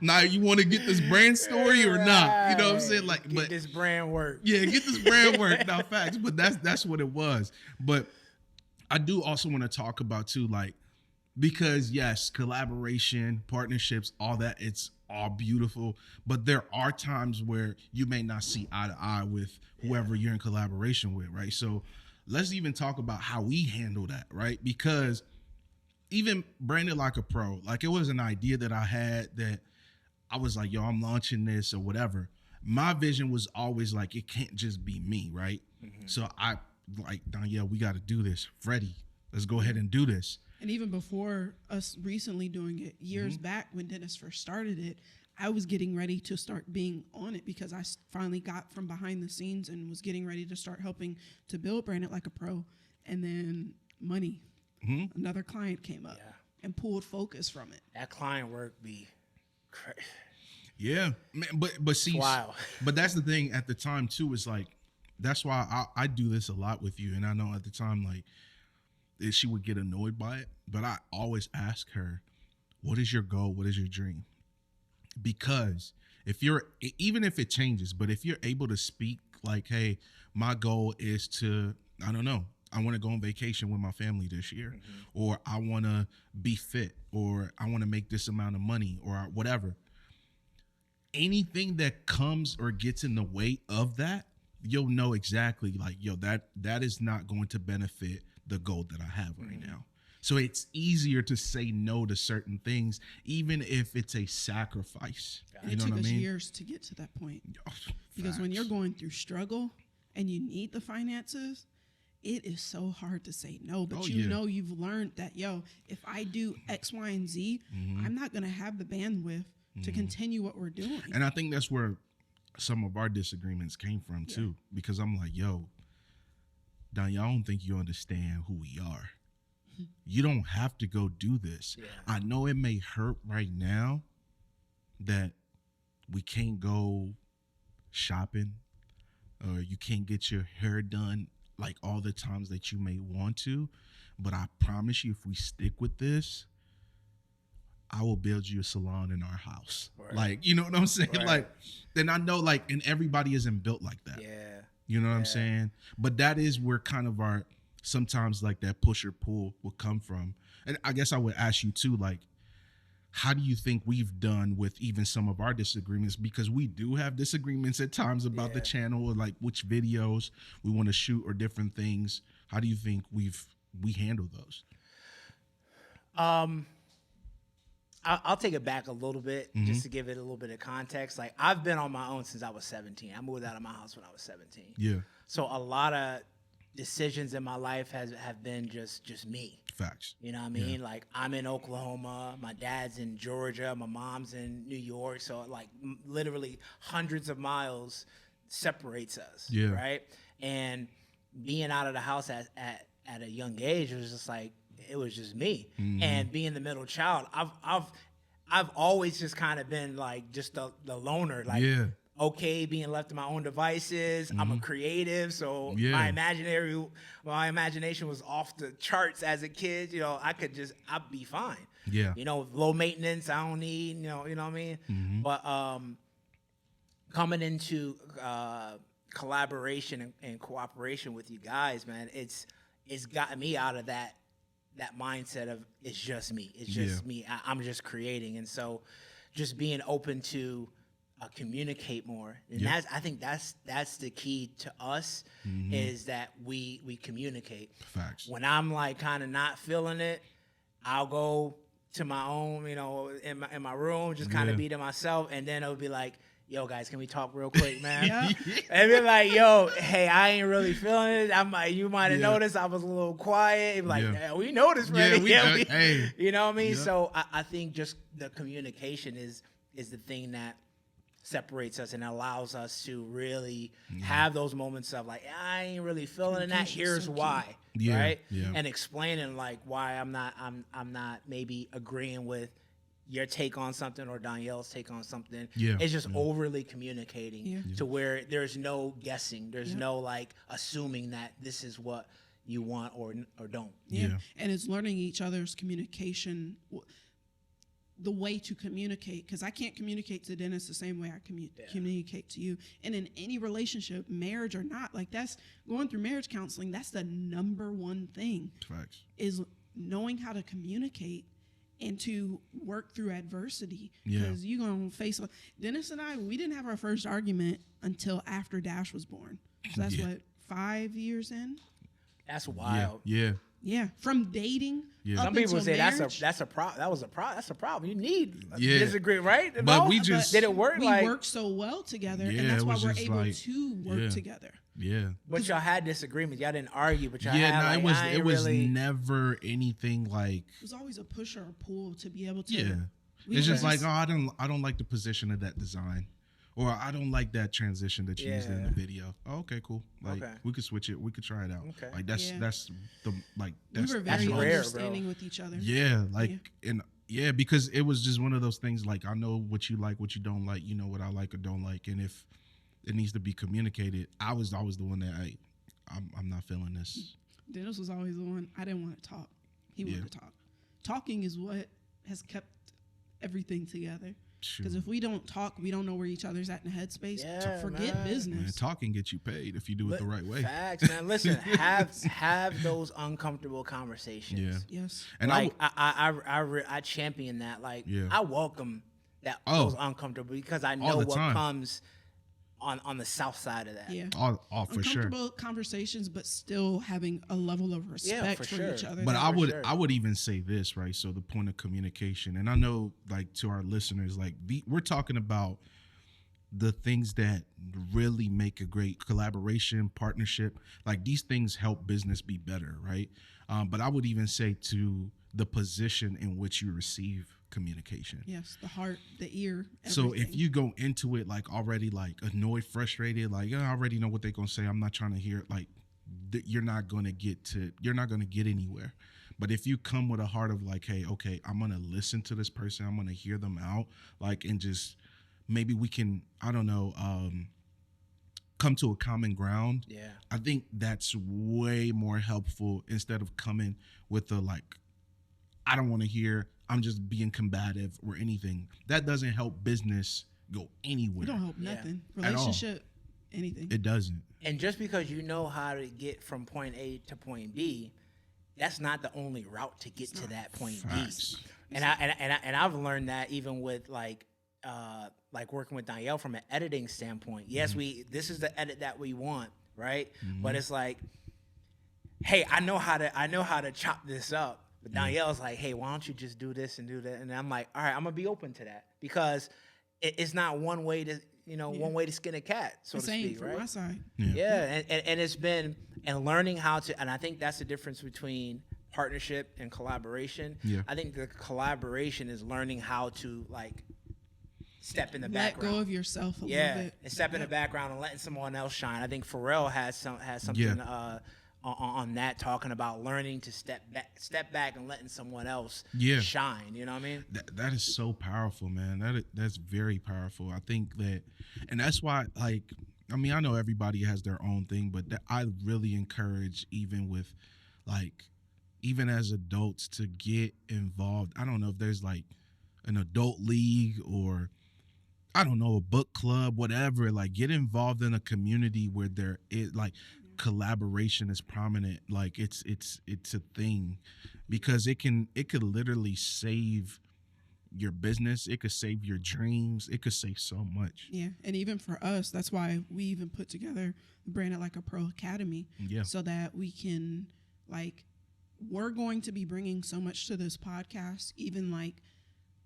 Now, you want to get this brand story or not? You know what I'm saying? Like, get this brand work. Yeah, get this brand work. Now, facts, but that's what it was. But I do also want to talk about too, like, because yes, collaboration, partnerships, all that, it's all beautiful. But there are times where you may not see eye to eye with whoever you're in collaboration with, right? So let's even talk about how we handle that, right? Because even branded like a pro, like it was an idea that I had that I was like, yo, I'm launching this or whatever. My vision was always like, it can't just be me, right? Mm-hmm. So I like, Danielle, we got to do this. Freddie, let's go ahead and do this. And even before us recently doing it, years back when Dennis first started it, I was getting ready to start being on it because I finally got from behind the scenes and was getting ready to start helping to build Branded Like a Pro. And then money, another client came up and pulled focus from it. That client work be crazy. Yeah, man, but see, wow. But that's the thing at the time too, is like, that's why I do this a lot with you. And I know at the time, like, she would get annoyed by it, but I always ask her, what is your goal? What is your dream? Because even if it changes, but if you're able to speak like, hey, my goal is to, I don't know, I want to go on vacation with my family this year, or I want to be fit, or I want to make this amount of money, or whatever. Anything that comes or gets in the way of that, you'll know exactly like, yo, that is not going to benefit the goal that I have right now. So it's easier to say no to certain things, even if it's a sacrifice. And you know it took what I us mean? years to get to that point. Because Facts. when you're going through struggle and you need the finances, it is so hard to say no. But you know you've learned that, yo, if I do X, Y, and Z, I'm not going to have the bandwidth to continue what we're doing. And I think that's where some of our disagreements came from too. Because I'm like, yo, Danielle, I don't think you understand who we are. You don't have to go do this. Yeah. I know it may hurt right now that we can't go shopping or you can't get your hair done like all the times that you may want to. But I promise you, if we stick with this, I will build you a salon in our house. Right. Like, you know what I'm saying? Right. Like, then I know, like, and everybody isn't built like that. Yeah. You know what I'm saying? But that is where kind of our, sometimes like that push or pull will come from. And I guess I would ask you too, like, how do you think we've done with even some of our disagreements? Because we do have disagreements at times about the channel or like which videos we want to shoot or different things. How do you think we handle those? I'll take it back a little bit just to give it a little bit of context. Like, I've been on my own since I was 17. I moved out of my house when I was 17. Yeah. So a lot of decisions in my life have been just me. Facts. You know what I mean? Like, I'm in Oklahoma, my dad's in Georgia, my mom's in New York. So like literally hundreds of miles separates us. Yeah. Right. And being out of the house at a young age, it was just like, it was just me. And being the middle child, I've always just kind of been like just the loner, like okay, being left to my own devices. I'm a creative, so my imagination was off the charts as a kid. You know, I'd be fine. Yeah. You know, low maintenance, I don't need, you know what I mean? But coming into collaboration and cooperation with you guys, man, it's gotten me out of that mindset of it's just me. It's just me. I'm just creating, and so just being open to communicate more. And I think that's the key to us is that we communicate. Facts. When I'm like kind of not feeling it, I'll go to my own, in my room, just kind of be to myself, and then it'll be like, yo, guys, can we talk real quick, man? And be like, yo, hey, I ain't really feeling it. You might have noticed I was a little quiet. Like, we noticed, man. Hey. You know what I mean? So I think just the communication is the thing that separates us and allows us to really have those moments of like, I ain't really feeling that. Here's why, right? Yeah. And explaining like why I'm not maybe agreeing with your take on something or Danielle's take on something. It's just overly communicating to where there's no guessing. There's no like assuming that this is what you want or don't. And it's learning each other's communication, the way to communicate, because I can't communicate to Dennis the same way I communicate to you. And in any relationship, marriage or not, like that's going through marriage counseling, that's the number one thing. Facts. Is knowing how to communicate and to work through adversity, because you're going to face Dennis and I, we didn't have our first argument until after Dash was born. So that's what, 5 years in? That's wild. Yeah, from dating. Some people say marriage, that's a problem. That's a problem. You need disagree, right? But we just did it work. We work so well together, and that's why we're able to work together. But y'all had disagreements. Y'all didn't argue, but y'all had it was never anything like. It was always a push or a pull to be able to. It's just like, I don't like the position of that design. Or I don't like that transition that you used in the video. Oh, okay, cool. Like we could switch it. We could try it out. Okay. Like that's the like that's we were very understanding with each other. Yeah, like and because it was just one of those things. Like I know what you like, what you don't like. You know what I like or don't like, and if it needs to be communicated, I was always the one that I'm not feeling this. Dennis was always the one. I didn't want to talk. He wanted to talk. Talking is what has kept everything together. Because if we don't talk, we don't know where each other's at in the headspace. Forget business. Man, talking gets you paid if you do it the right way. Facts, man. Listen, have those uncomfortable conversations. Yes. And like I champion that. Like I welcome that those uncomfortable, because I know what comes on the south side of that. For sure. Uncomfortable conversations, but still having a level of respect for each other. But I would even say this, right? So the point of communication, and I know like to our listeners, like we're talking about the things that really make a great collaboration, partnership. Like these things help business be better, right? But I would even say to the position in which you receive communication. Yes, the heart, the ear. Everything. So if you go into it like already like annoyed, frustrated, like I already know what they're gonna say, I'm not trying to hear it, like you're not gonna get anywhere. But if you come with a heart of like, hey, okay, I'm gonna listen to this person, I'm gonna hear them out, like, and just maybe we can, I don't know, come to a common ground. I think that's way more helpful instead of coming with the like, I don't want to hear, I'm just being combative or anything. That doesn't help business go anywhere. It don't help nothing. Relationship, anything. It doesn't. And just because you know how to get from point A to point B, that's not the only route to get to that point Facts. B. And I've learned that even with like working with Danielle from an editing standpoint. Yes, this is the edit that we want, right? But it's like, hey, I know how to chop this up. But Danielle's like, hey, why don't you just do this and do that? And I'm like, all right, I'm gonna be open to that, because it's not one way to one way to skin a cat, so to speak, right? From my side. And it's been learning how to, and I think that's the difference between partnership and collaboration. I think the collaboration is learning how to like step in the background. Let go of yourself a little bit. And step in the background and letting someone else shine. I think Pharrell has something on that, talking about learning to step back and letting someone else shine. You know what I mean? That is so powerful, man. That's very powerful. I think that, and that's why, like, I mean, I know everybody has their own thing, but I really encourage, even with, like, even as adults, to get involved. I don't know if there's like an adult league, or I don't know, a book club, whatever. Like, get involved in a community where there is like collaboration is prominent. Like, it's a thing, because it could literally save your business. It could save your dreams. It could save so much. Yeah, and even for us, that's why we even put together Branded Like a Pro Academy, Yeah. so that we can, like, we're going to be bringing so much to this podcast, even like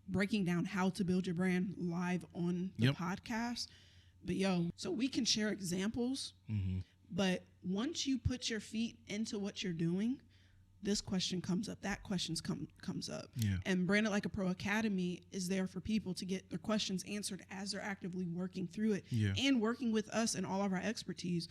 breaking down how to build your brand live on the Yep. podcast. But so we can share examples, Mm-hmm. but once you put your feet into what you're doing, this question comes up, that questions comes up. Yeah. And Branded Like a Pro Academy is there for people to get their questions answered as they're actively working through it, Yeah. and working with us and all of our expertise.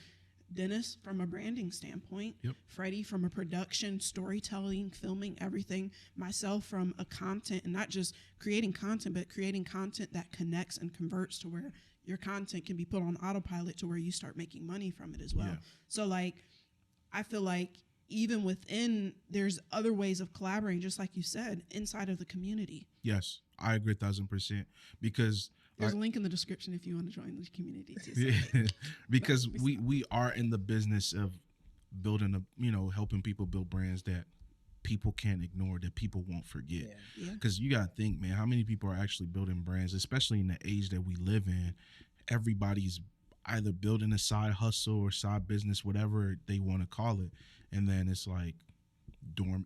Dennis from a branding standpoint, Yep. Freddie from a production, storytelling, filming, everything, myself from a content, and not just creating content, but creating content that connects and converts to where your content can be put on autopilot to where you start making money from it as well. Yeah. So, like, I feel like even within, there's other ways of collaborating, just like you said, inside of the community. Yes, I agree 1,000%, because There's a link in the description if you want to join the community too. So, yeah, because we are in the business of building helping people build brands that people can't ignore, that people won't forget. yeah. Because you got to think, man, how many people are actually building brands, especially in the age that we live in? Everybody's either building a side hustle or side business, whatever they want to call it, and then it's like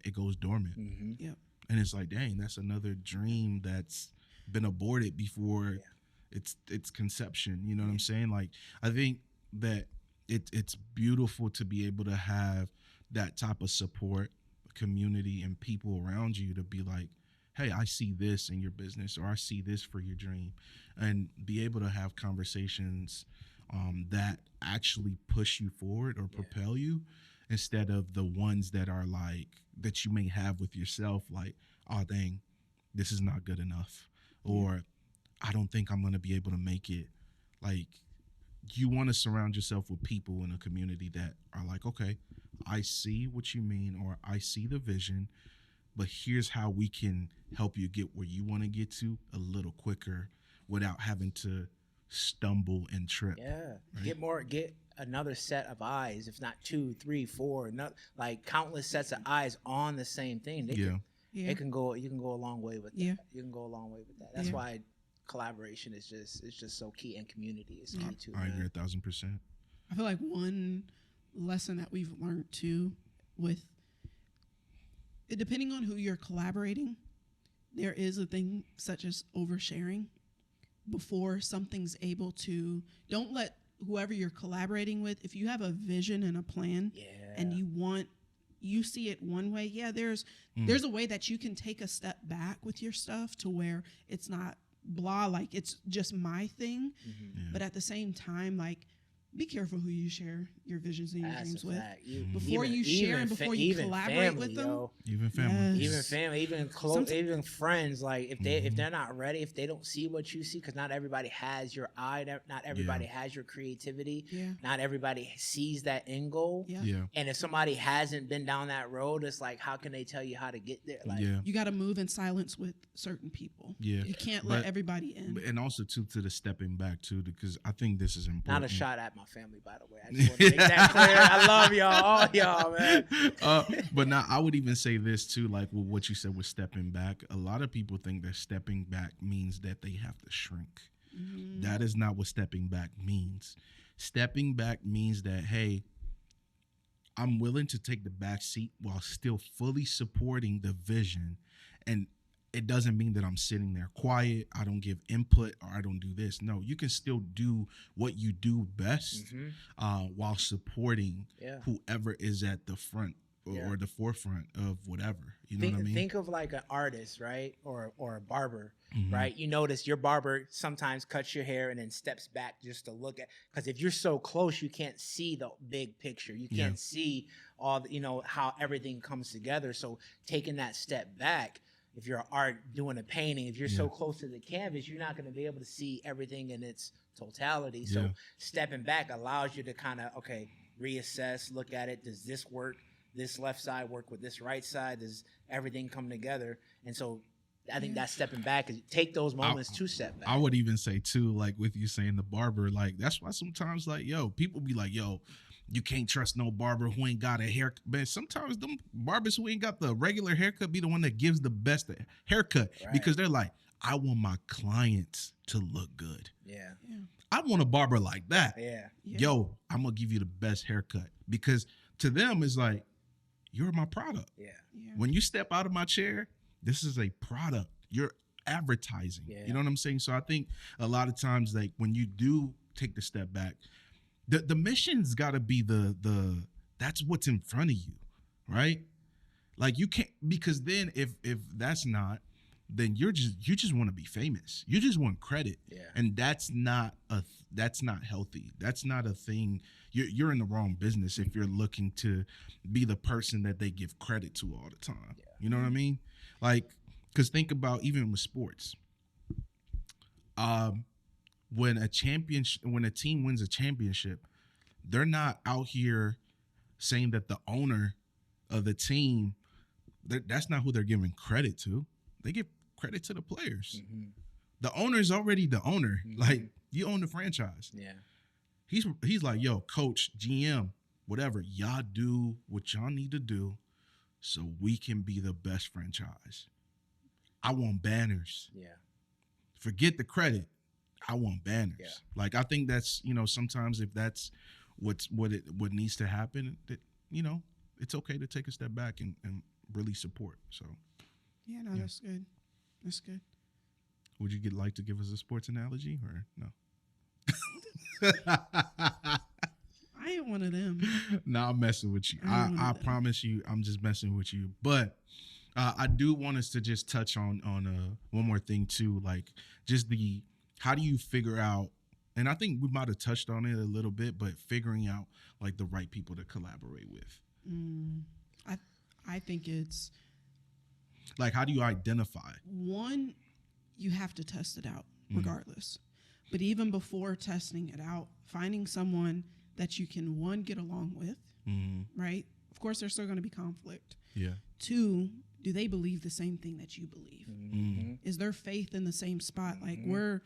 it goes dormant. Mm-hmm. Yep. And it's like, dang, that's another dream that's been aborted before its conception. You know what I'm saying? Like, I think that it's beautiful to be able to have that type of support, community, and people around you to be like, hey, I see this in your business, or I see this for your dream, and be able to have conversations that actually push you forward or propel you, instead of the ones that are like, that you may have with yourself, like, oh dang, this is not good enough, or I don't think I'm going to be able to make it. Like, you want to surround yourself with people in a community that are like, okay, I see what you mean, or I see the vision, but here's how we can help you get where you want to get to a little quicker without having to stumble and trip. Yeah, Right? get another set of eyes, if not 2, 3, 4, like countless sets of eyes on the same thing. Yeah. Yeah. You can go a long way with that. Yeah. You can go a long way with that. That's Yeah. why collaboration is just so key, and community is key too. I man. agree 1,000%. I feel like one lesson that we've learned too, with it, depending on who you're collaborating, there is a thing such as oversharing before something's able to. Don't let whoever you're collaborating with, if you have a vision and a plan, and you see it one way, there's a way that you can take a step back with your stuff to where it's not blah, like it's just my thing. Mm-hmm. Yeah. But at the same time, like, be careful who you share your visions and your That's dreams a with. fact. Before you share and before you collaborate with them. yo. Even family. Yes. Even family, even close, Sometimes- even friends. Like if they're not ready, if they don't see what you see, because not everybody has your eye, not everybody has your creativity, Yeah. not everybody sees that end goal. Yeah. Yeah. And if somebody hasn't been down that road, it's like, how can they tell you how to get there? Like, Yeah. You got to move in silence with certain people. Yeah. You can't let But- everybody in. And also too, to the stepping back too, because I think this is important. not a shot at my family, by the way. I just want to make that clear. I love y'all, all y'all, man. But now I would even say this too, like with what you said with stepping back. A lot of people think that stepping back means that they have to shrink. Mhm. That is not what stepping back means. Stepping back means that, hey, I'm willing to take the back seat while still fully supporting the vision. And it doesn't mean that I'm sitting there quiet, I don't give input, or I don't do this. No, you can still do what you do best while supporting Yeah. whoever is at the front or the forefront of whatever. You know what I mean? Think of like an artist, right? Or a barber, Mhm. right? You notice your barber sometimes cuts your hair and then steps back just to look at, because if you're so close, you can't see the big picture. You can't see all the, how everything comes together. So taking that step back, if you're an art doing a painting, if you're so close to the canvas, you're not going to be able to see everything in its totality. So stepping back allows you to kind of, reassess, look at it. Does this work? This left side work with this right side? Does everything come together? And so I think that's stepping back. Is take those moments to step back. I would even say too, like with you saying the barber, like that's why sometimes like, yo, people be like, yo, you can't trust no barber who ain't got a haircut. Man, sometimes them barbers who ain't got the regular haircut be the one that gives the best haircut because they're like, I want my clients to look good. Yeah. I want a barber like that. Yeah. Yo, I'm gonna give you the best haircut because to them it's like, you're my product. Yeah. When you step out of my chair, this is a product. You're advertising. Yeah. You know what I'm saying? So I think a lot of times, like when you do take the step back, the mission's got to be the that's what's in front of you, right? Like you can't, because then if that's not, then you just want to be famous. You just want credit, and that's not healthy. That's not a thing. You're in the wrong business if you're looking to be the person that they give credit to all the time. Yeah. You know what I mean? Like, because think about even with sports, when a team wins a championship, they're not out here saying that the owner of the team, that's not who they're giving credit to. They give credit to the players. Mm-hmm. The owner is already the owner. Mm-hmm. Like, you own the franchise. Yeah. He's like, yo, coach, GM, whatever, y'all do what y'all need to do so we can be the best franchise. I want banners. Yeah. Forget the credit. I want banners. Yeah. Like, I think that's, sometimes if that's what needs to happen, that, it's okay to take a step back and really support. So. Yeah, no, that's good. That's good. Would you like to give us a sports analogy or no? I ain't one of them. No, I'm messing with you. I promise you, I'm just messing with you. But I do want us to just touch on one more thing too, like just how do you figure out, and I think we might have touched on it a little bit, but figuring out like the right people to collaborate with. I think it's like, how do you identify? One, you have to test it out regardless. But even before testing it out, finding someone that you can, one, get along with, right? Of course, there's still going to be conflict. Yeah. Two, do they believe the same thing that you believe? Mm-hmm. Is their faith in the same spot? Like, we're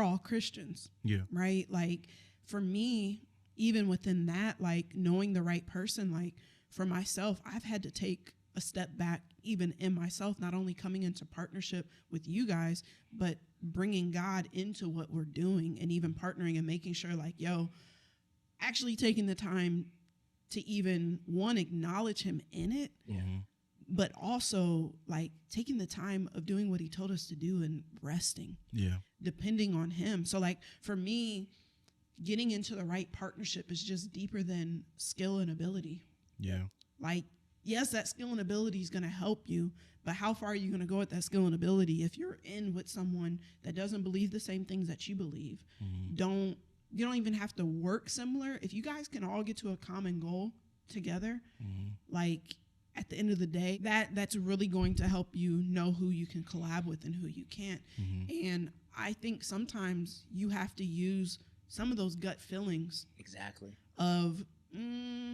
all Christians. Yeah. Right? Like, for me, even within that, like, knowing the right person, like, for myself, I've had to take a step back even in myself, not only coming into partnership with you guys, but bringing God into what we're doing and even partnering and making sure like, yo, actually taking the time to even, one, acknowledge him in it, but also like taking the time of doing what he told us to do and resting, depending on him. So like for me, getting into the right partnership is just deeper than skill and ability. Yeah. Like, yes, that skill and ability is going to help you, but how far are you going to go with that skill and ability if you're in with someone that doesn't believe the same things that you believe? You don't even have to work similar. If you guys can all get to a common goal together, like at the end of the day, that's really going to help you know who you can collab with and who you can't. And I think sometimes you have to use some of those gut feelings. Exactly. Of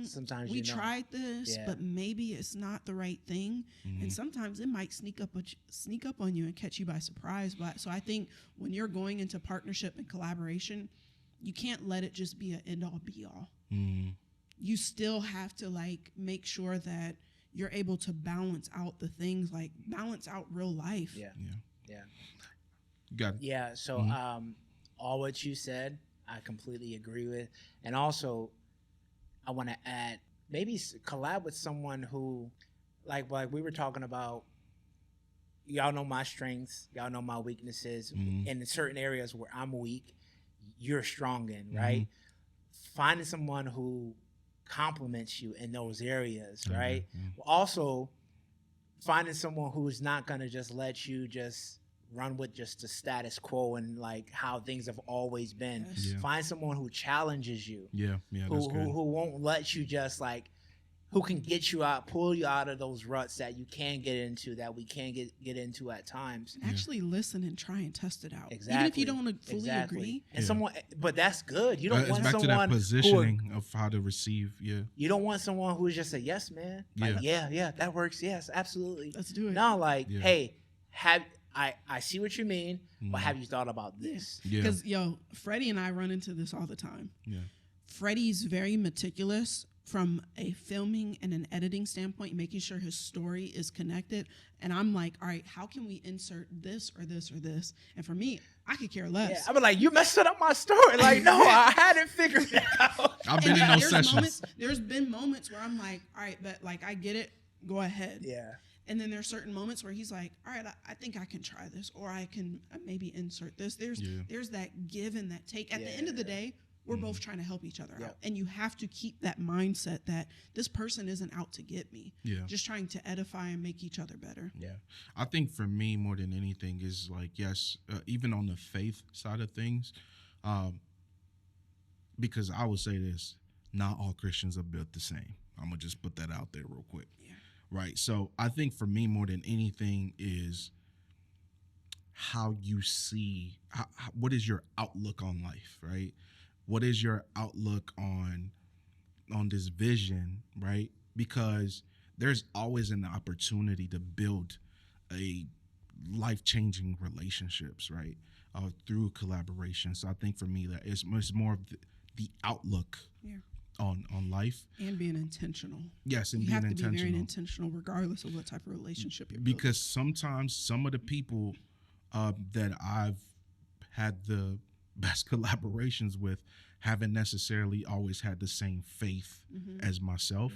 sometimes we tried this, but maybe it's not the right thing, and sometimes it might sneak up on you and catch you by surprise. But so I think when you're going into partnership and collaboration, you can't let it just be an end all be all. You still have to like make sure that you're able to balance out the things, like balance out real life. Yeah. Got it. Yeah. So all what you said, I completely agree with, and also I want to add, maybe collab with someone who, like we were talking about, y'all know my strengths, y'all know my weaknesses. And in certain areas where I'm weak, you're strong in, right? Finding someone who complements you in those areas, right? Also, finding someone who's not going to just let you just run with just the status quo and like how things have always been. Find someone who challenges you. Who won't let you just like, who can get you out, pull you out of those ruts that you can get into, that we can get into at times. Actually listen and try and test it out. Exactly. Even if you don't fully agree. And someone, but that's good. You don't want back someone to that positioning of how to receive. You don't want someone who's just a yes man. Like, yeah, that works. Yes, absolutely. Let's do it. No, like, hey, I see what you mean, but have you thought about this? Yeah. Because Freddie and I run into this all the time. Yeah. Freddie's very meticulous from a filming and an editing standpoint, making sure his story is connected. And I'm like, all right, how can we insert this or this or this? And for me, I could care less. Yeah, I was like, you messed up my story. Like, no, I hadn't figured it out. I've been in those sessions. There's been moments where I'm like, all right, but like I get it, go ahead. Yeah. And then there's certain moments where he's like, all right, I think I can try this, or I can maybe insert this. There's that give and that take. At the end of the day, we're both trying to help each other out. And you have to keep that mindset that this person isn't out to get me. Yeah. Just trying to edify and make each other better. Yeah. I think for me, more than anything, is like, yes, even on the faith side of things, because I would say this, not all Christians are built the same. I'm going to just put that out there real quick. Yeah. Right. So I think for me, more than anything, is how you see, what is your outlook on life, right? What is your outlook on this vision, right? Because there's always an opportunity to build a life-changing relationships, right? Through collaboration. So I think for me that it's more of the outlook on life. And being intentional. Yes, and you being have to intentional. be very intentional regardless of what type of relationship you're because sometimes some of the people that I've had the best collaborations with haven't necessarily always had the same faith as myself.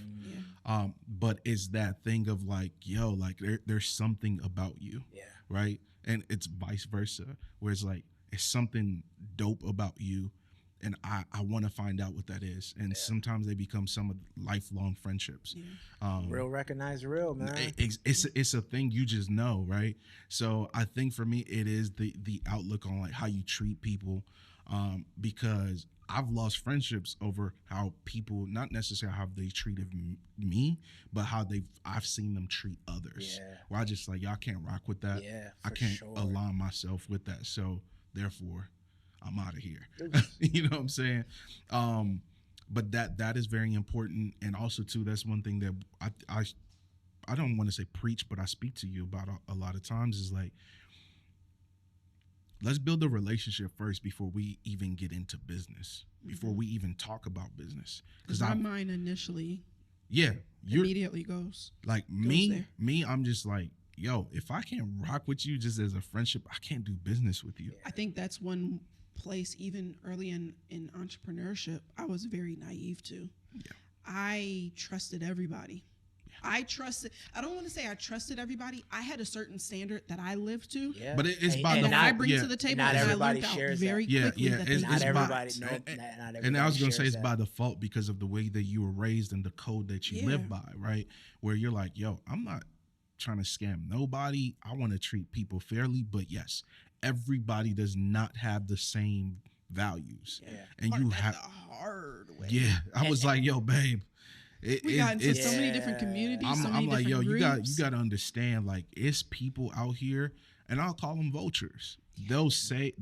But it's that thing of like, yo, like there's something about you. Yeah. Right. And it's vice versa, where it's like, it's something dope about you. And I want to find out what that is. And sometimes they become some of lifelong friendships. Real recognize real, man. It's a thing you just know, right? So I think for me, it is the outlook on like how you treat people, because I've lost friendships over how people, not necessarily how they treated me, but how I've seen them treat others. Yeah. Where I just like, y'all can't rock with that. Yeah, I for can't sure. align myself with that. So therefore, I'm out of here. You know what I'm saying? But that is very important. And also too, that's one thing that I don't want to say preach, but I speak to you about a lot of times is like, let's build a relationship first before we even get into business, before we even talk about business. Because my mind initially immediately goes. Like me, I'm just like, yo, if I can't rock with you just as a friendship, I can't do business with you. I think that's one place, even early in entrepreneurship, I was very naive to. Yeah. I trusted everybody. I don't want to say I trusted everybody. I had a certain standard that I lived to. Yeah. But it's by And the that I bring to the table, not and I everybody learned out shares very that. quickly that it's Not everybody. by, No, not everybody. and I was going to say shares it's that. by default because of the way that you were raised and the code that you live by, right? Where you're like, yo, I'm not trying to scam nobody. I want to treat people fairly. But yes, everybody does not have the same values. Yeah. And you have the hard way. Yeah. I was like, yo, babe. We got into so many different communities. I'm like, yo, you got groups. to understand, like, it's people out here, and I'll call them vultures. They'll see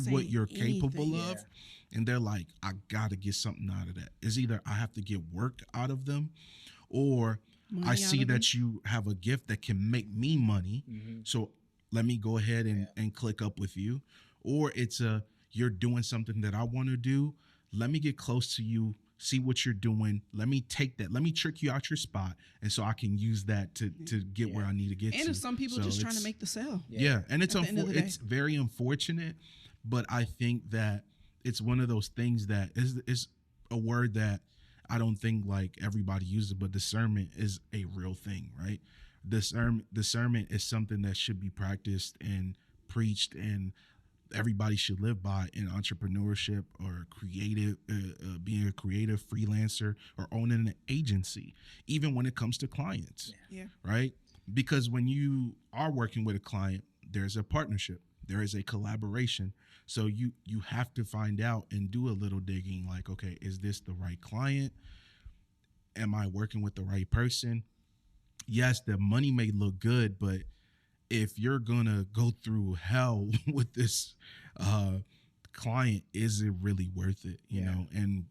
what you're capable of, and they're like, I gotta get something out of that. It's either I have to get work out of them, or Money I see out of that you have a gift that can make me money, so let me go ahead and click up with you. Or it's you're doing something that I want to do. Let me get close to you. See what you're doing. Let me take that. Let me trick you out your spot, and so I can use that to get where I need to get to. And if some people just trying to make the sale. Yeah, and it's it's very unfortunate, but I think that it's one of those things that is a word that I don't think like everybody uses, but discernment is a real thing, right? Discernment is something that should be practiced and preached, and everybody should live by in entrepreneurship or creative, being a creative freelancer or owning an agency, even when it comes to clients, right? Because when you are working with a client, there's a partnership, there is a collaboration. So you have to find out and do a little digging, like, okay, is this the right client? Am I working with the right person? Yes, the money may look good, but if you're gonna go through hell with this client, is it really worth it? You know, and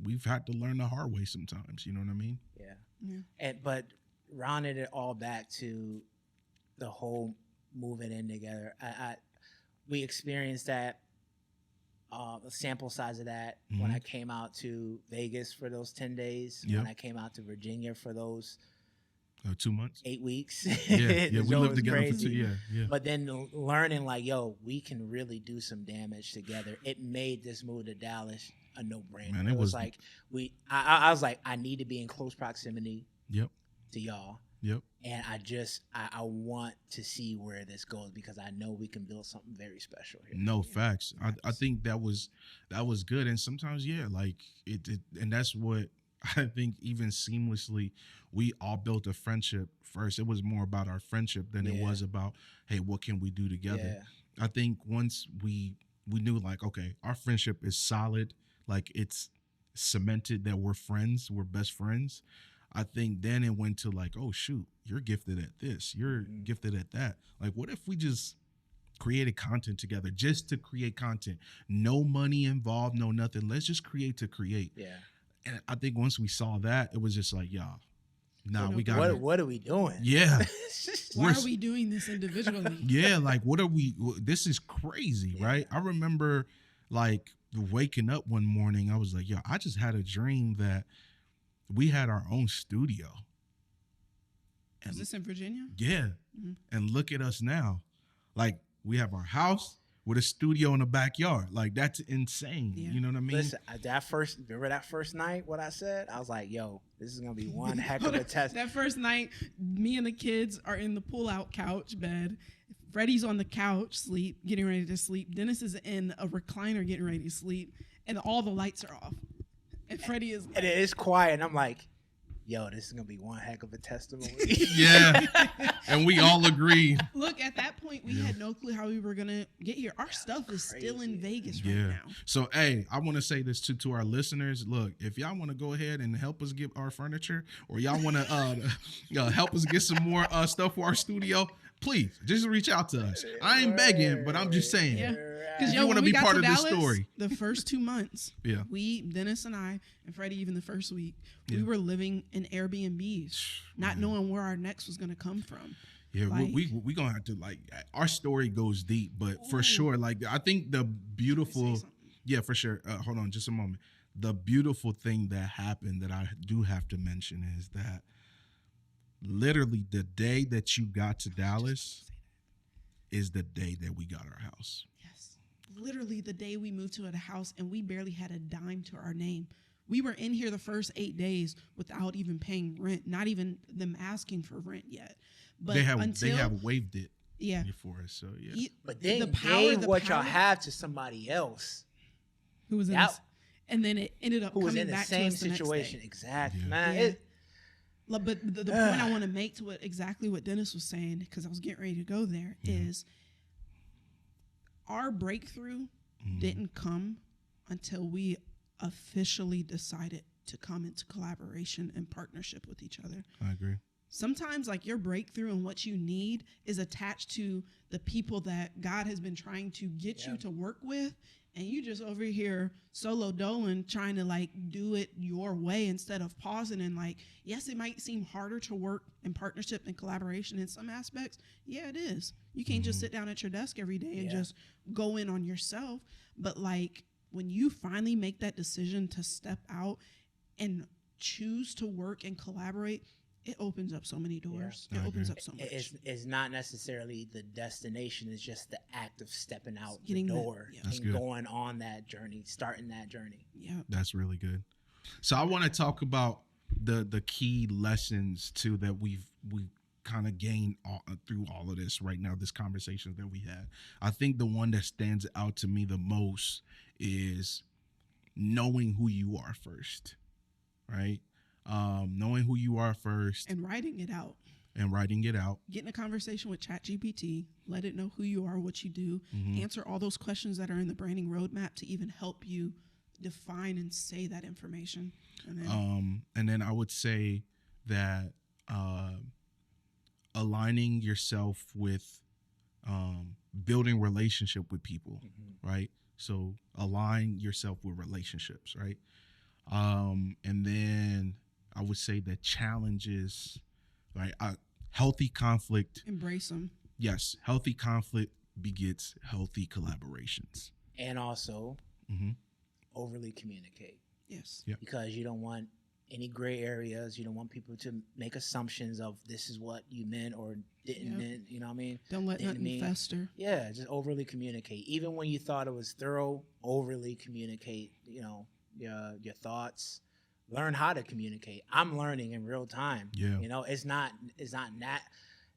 we've had to learn the hard way sometimes. You know what I mean? Yeah. But rounded it all back to the whole moving in together. We experienced that, a sample size of that when I came out to Vegas for those 10 days, Yep. when I came out to Virginia for those 2 months. 8 weeks. Yeah, The we show lived was together for crazy. 2. Yeah. But then learning like, yo, we can really do some damage together. It made this move to Dallas a no-brainer. Man, it it was was- like I was like, I need to be in close proximity Yep. to y'all. Yep. And I want to see where this goes, because I know we can build something very special here. No, facts. I think that was good. And sometimes, yeah, like it and that's what I think, even seamlessly, we all built a friendship first. It was more about our friendship than it Yeah. was about, hey, what can we do together? Yeah. I think once we knew, like, okay, our friendship is solid, like it's cemented that we're friends, we're best friends. I think then it went to like, oh shoot, you're gifted at this, you're gifted at that. Like, what if we just created content together, just to create content? No money involved, no nothing. Let's just create to create. Yeah. And I think once we saw that, it was just like, y'all, nah, So we got it. What are we doing? Yeah. Why We're- are we doing this individually? Yeah, like what are we? This is crazy, right? I remember like waking up one morning, I was like, yo, I just had a dream that we had our own studio. Is this in Virginia? Yeah. Mhm. And look at us now. Like, we have our house with a studio in the backyard. Like, that's insane. Yeah. You know what I mean? Listen, remember that first night, what I said? I was like, yo, this is going to be one heck of a test. That first night, me and the kids are in the pull-out couch bed. Freddie's on the couch, getting ready to sleep. Dennis is in a recliner getting ready to sleep, and all the lights are off. And Freddie is And it is quiet, and I'm like, yo, this is going to be one heck of a testimony. Yeah. And we all agree. look, at that point, we had no clue how we were going to get here. Our stuff is still in Vegas right Yeah. now. So, hey, I want to say this to our listeners. Look, if y'all want to go ahead and help us get our furniture, or y'all want to help us get some more stuff for our studio, please just reach out to us. I ain't begging, but I'm just saying. Yeah. If Because you wanna be part of this Dallas, story. the first 2 months, Yeah. Dennis and I, and Freddie, even the first week, we Yeah. were living in Airbnbs, not knowing where our next was going to come from. Yeah, Like- we gonna have to, like, our story goes deep, but for Ooh. sure, like, I think the Say beautiful, something. yeah, for sure. Hold on, just a moment. The beautiful thing that happened that I do have to mention is that literally the day that you got to Dallas is the day that we got our house. Yes. Literally the day we moved to a house and we barely had a dime to our name. We were in here the first 8 days without even paying rent, not even them asking for rent yet. But they until, have waived it yeah. for us, so yeah. But then The gave what y'all power- have to somebody else Who was in That- this, and then it ended up who was coming in the back to same us the next situation. day. Exactly. Yeah. Man, Yeah. But the point I Ugh. want to make to exactly what Dennis was saying, because I was getting ready to go there, is our breakthrough didn't come until we officially decided to come into collaboration and partnership with each other. I agree. Sometimes, like, your breakthrough and what you need is attached to the people that God has been trying to get you to work with, and you just over here solo doling, trying to, like, do it your way instead of pausing and, like, yes, it might seem harder to work in partnership and collaboration in some aspects. Yeah, it is. You can't just sit down at your desk every day and just go in on yourself. But, like, when you finally make that decision to step out and choose to work and collaborate, it opens up so many doors. I It opens agree. up so much. it's not necessarily the destination. It's just the act of stepping out Getting the the- door yeah. That's and good. going on that journey, starting that journey. Yeah. That's really good. So I want to talk about the key lessons too that we kind of gained through all of this right now, this conversation that we had. I think the one that stands out to me the most is knowing who you are first, right? Knowing who you are first And writing it out. and writing it out. Get in a conversation with ChatGPT. Let it know who you are, what you do. Answer all those questions that are in the branding roadmap to even help you define and say that information. And then, I would say that aligning yourself with building relationship with people, right? So align yourself with relationships, right? And then I would say that challenges, right? Healthy conflict. embrace them. Yes, healthy conflict begets healthy collaborations. And also Mm-hmm. overly communicate, Yes. Yep. because you don't want any gray areas. You don't want people to make assumptions of this is what you meant or didn't Yep. mean. You know what I mean? Don't let Didn't nothing mean. fester. Yeah, just overly communicate. Even when you thought it was thorough, overly communicate, your thoughts. Learn how to communicate. I'm learning in real time. Yeah. It's not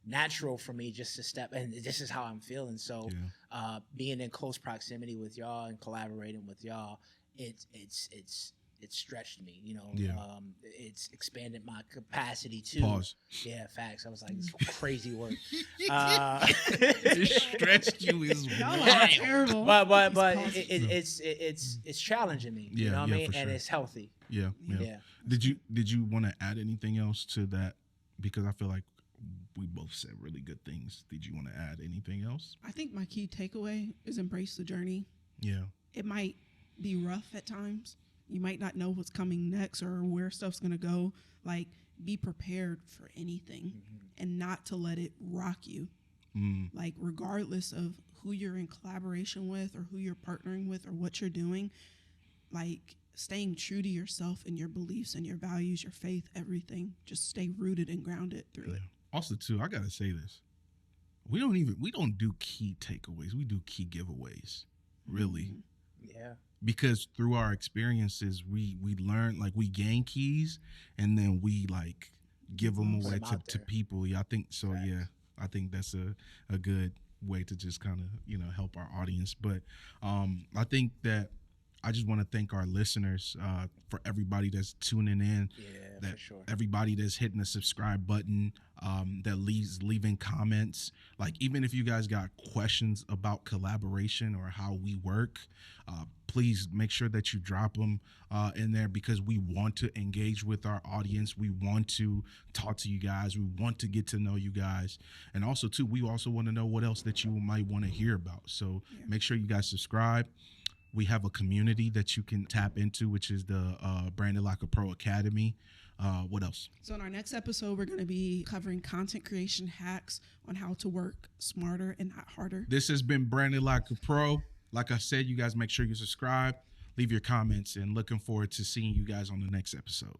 natural for me just to step, and this is how I'm feeling. So Yeah. being in close proximity with y'all and collaborating with y'all, it's stretched me, Yeah. it's expanded my capacity too. Pause. Yeah, facts. I was like, it's crazy work. It stretched you as Y'all are wild. terrible. But These pauses. it's challenging me. Yeah, You know what yeah, I mean? for And sure. it's healthy. Yeah, yeah. Yeah. Did you want to add anything else to that? Because I feel like we both said really good things. Did you want to add anything else? I think my key takeaway is embrace the journey. Yeah. It might be rough at times. You might not know what's coming next or where stuff's going to go. Like, be prepared for anything and not to let it rock you. Like, regardless of who you're in collaboration with or who you're partnering with or what you're doing, like, staying true to yourself and your beliefs and your values, your faith, everything. Just stay rooted and grounded through it. Also, too, I gotta say this: we don't do key takeaways. We do key giveaways, really, Yeah. because through our experiences, we learn, like, we gain keys, and then we like give them Put away 'em out to there. people. Yeah, I think so. Facts. Yeah, I think that's a good way to just kind of help our audience. But I think that I just want to thank our listeners for everybody that's tuning in. Yeah, That for sure. everybody that's hitting the subscribe button, that leaving comments. Like, even if you guys got questions about collaboration or how we work, please make sure that you drop them in there, because we want to engage with our audience. We want to talk to you guys. We want to get to know you guys. And also, too, we also want to know what else that you might want to hear about. So make sure you guys subscribe. We have a community that you can tap into, which is the Branded Like a Pro Academy. What else? So in our next episode, we're going to be covering content creation hacks on how to work smarter and not harder. This has been Branded Like a Pro. Like I said, you guys make sure you subscribe, leave your comments, and looking forward to seeing you guys on the next episode.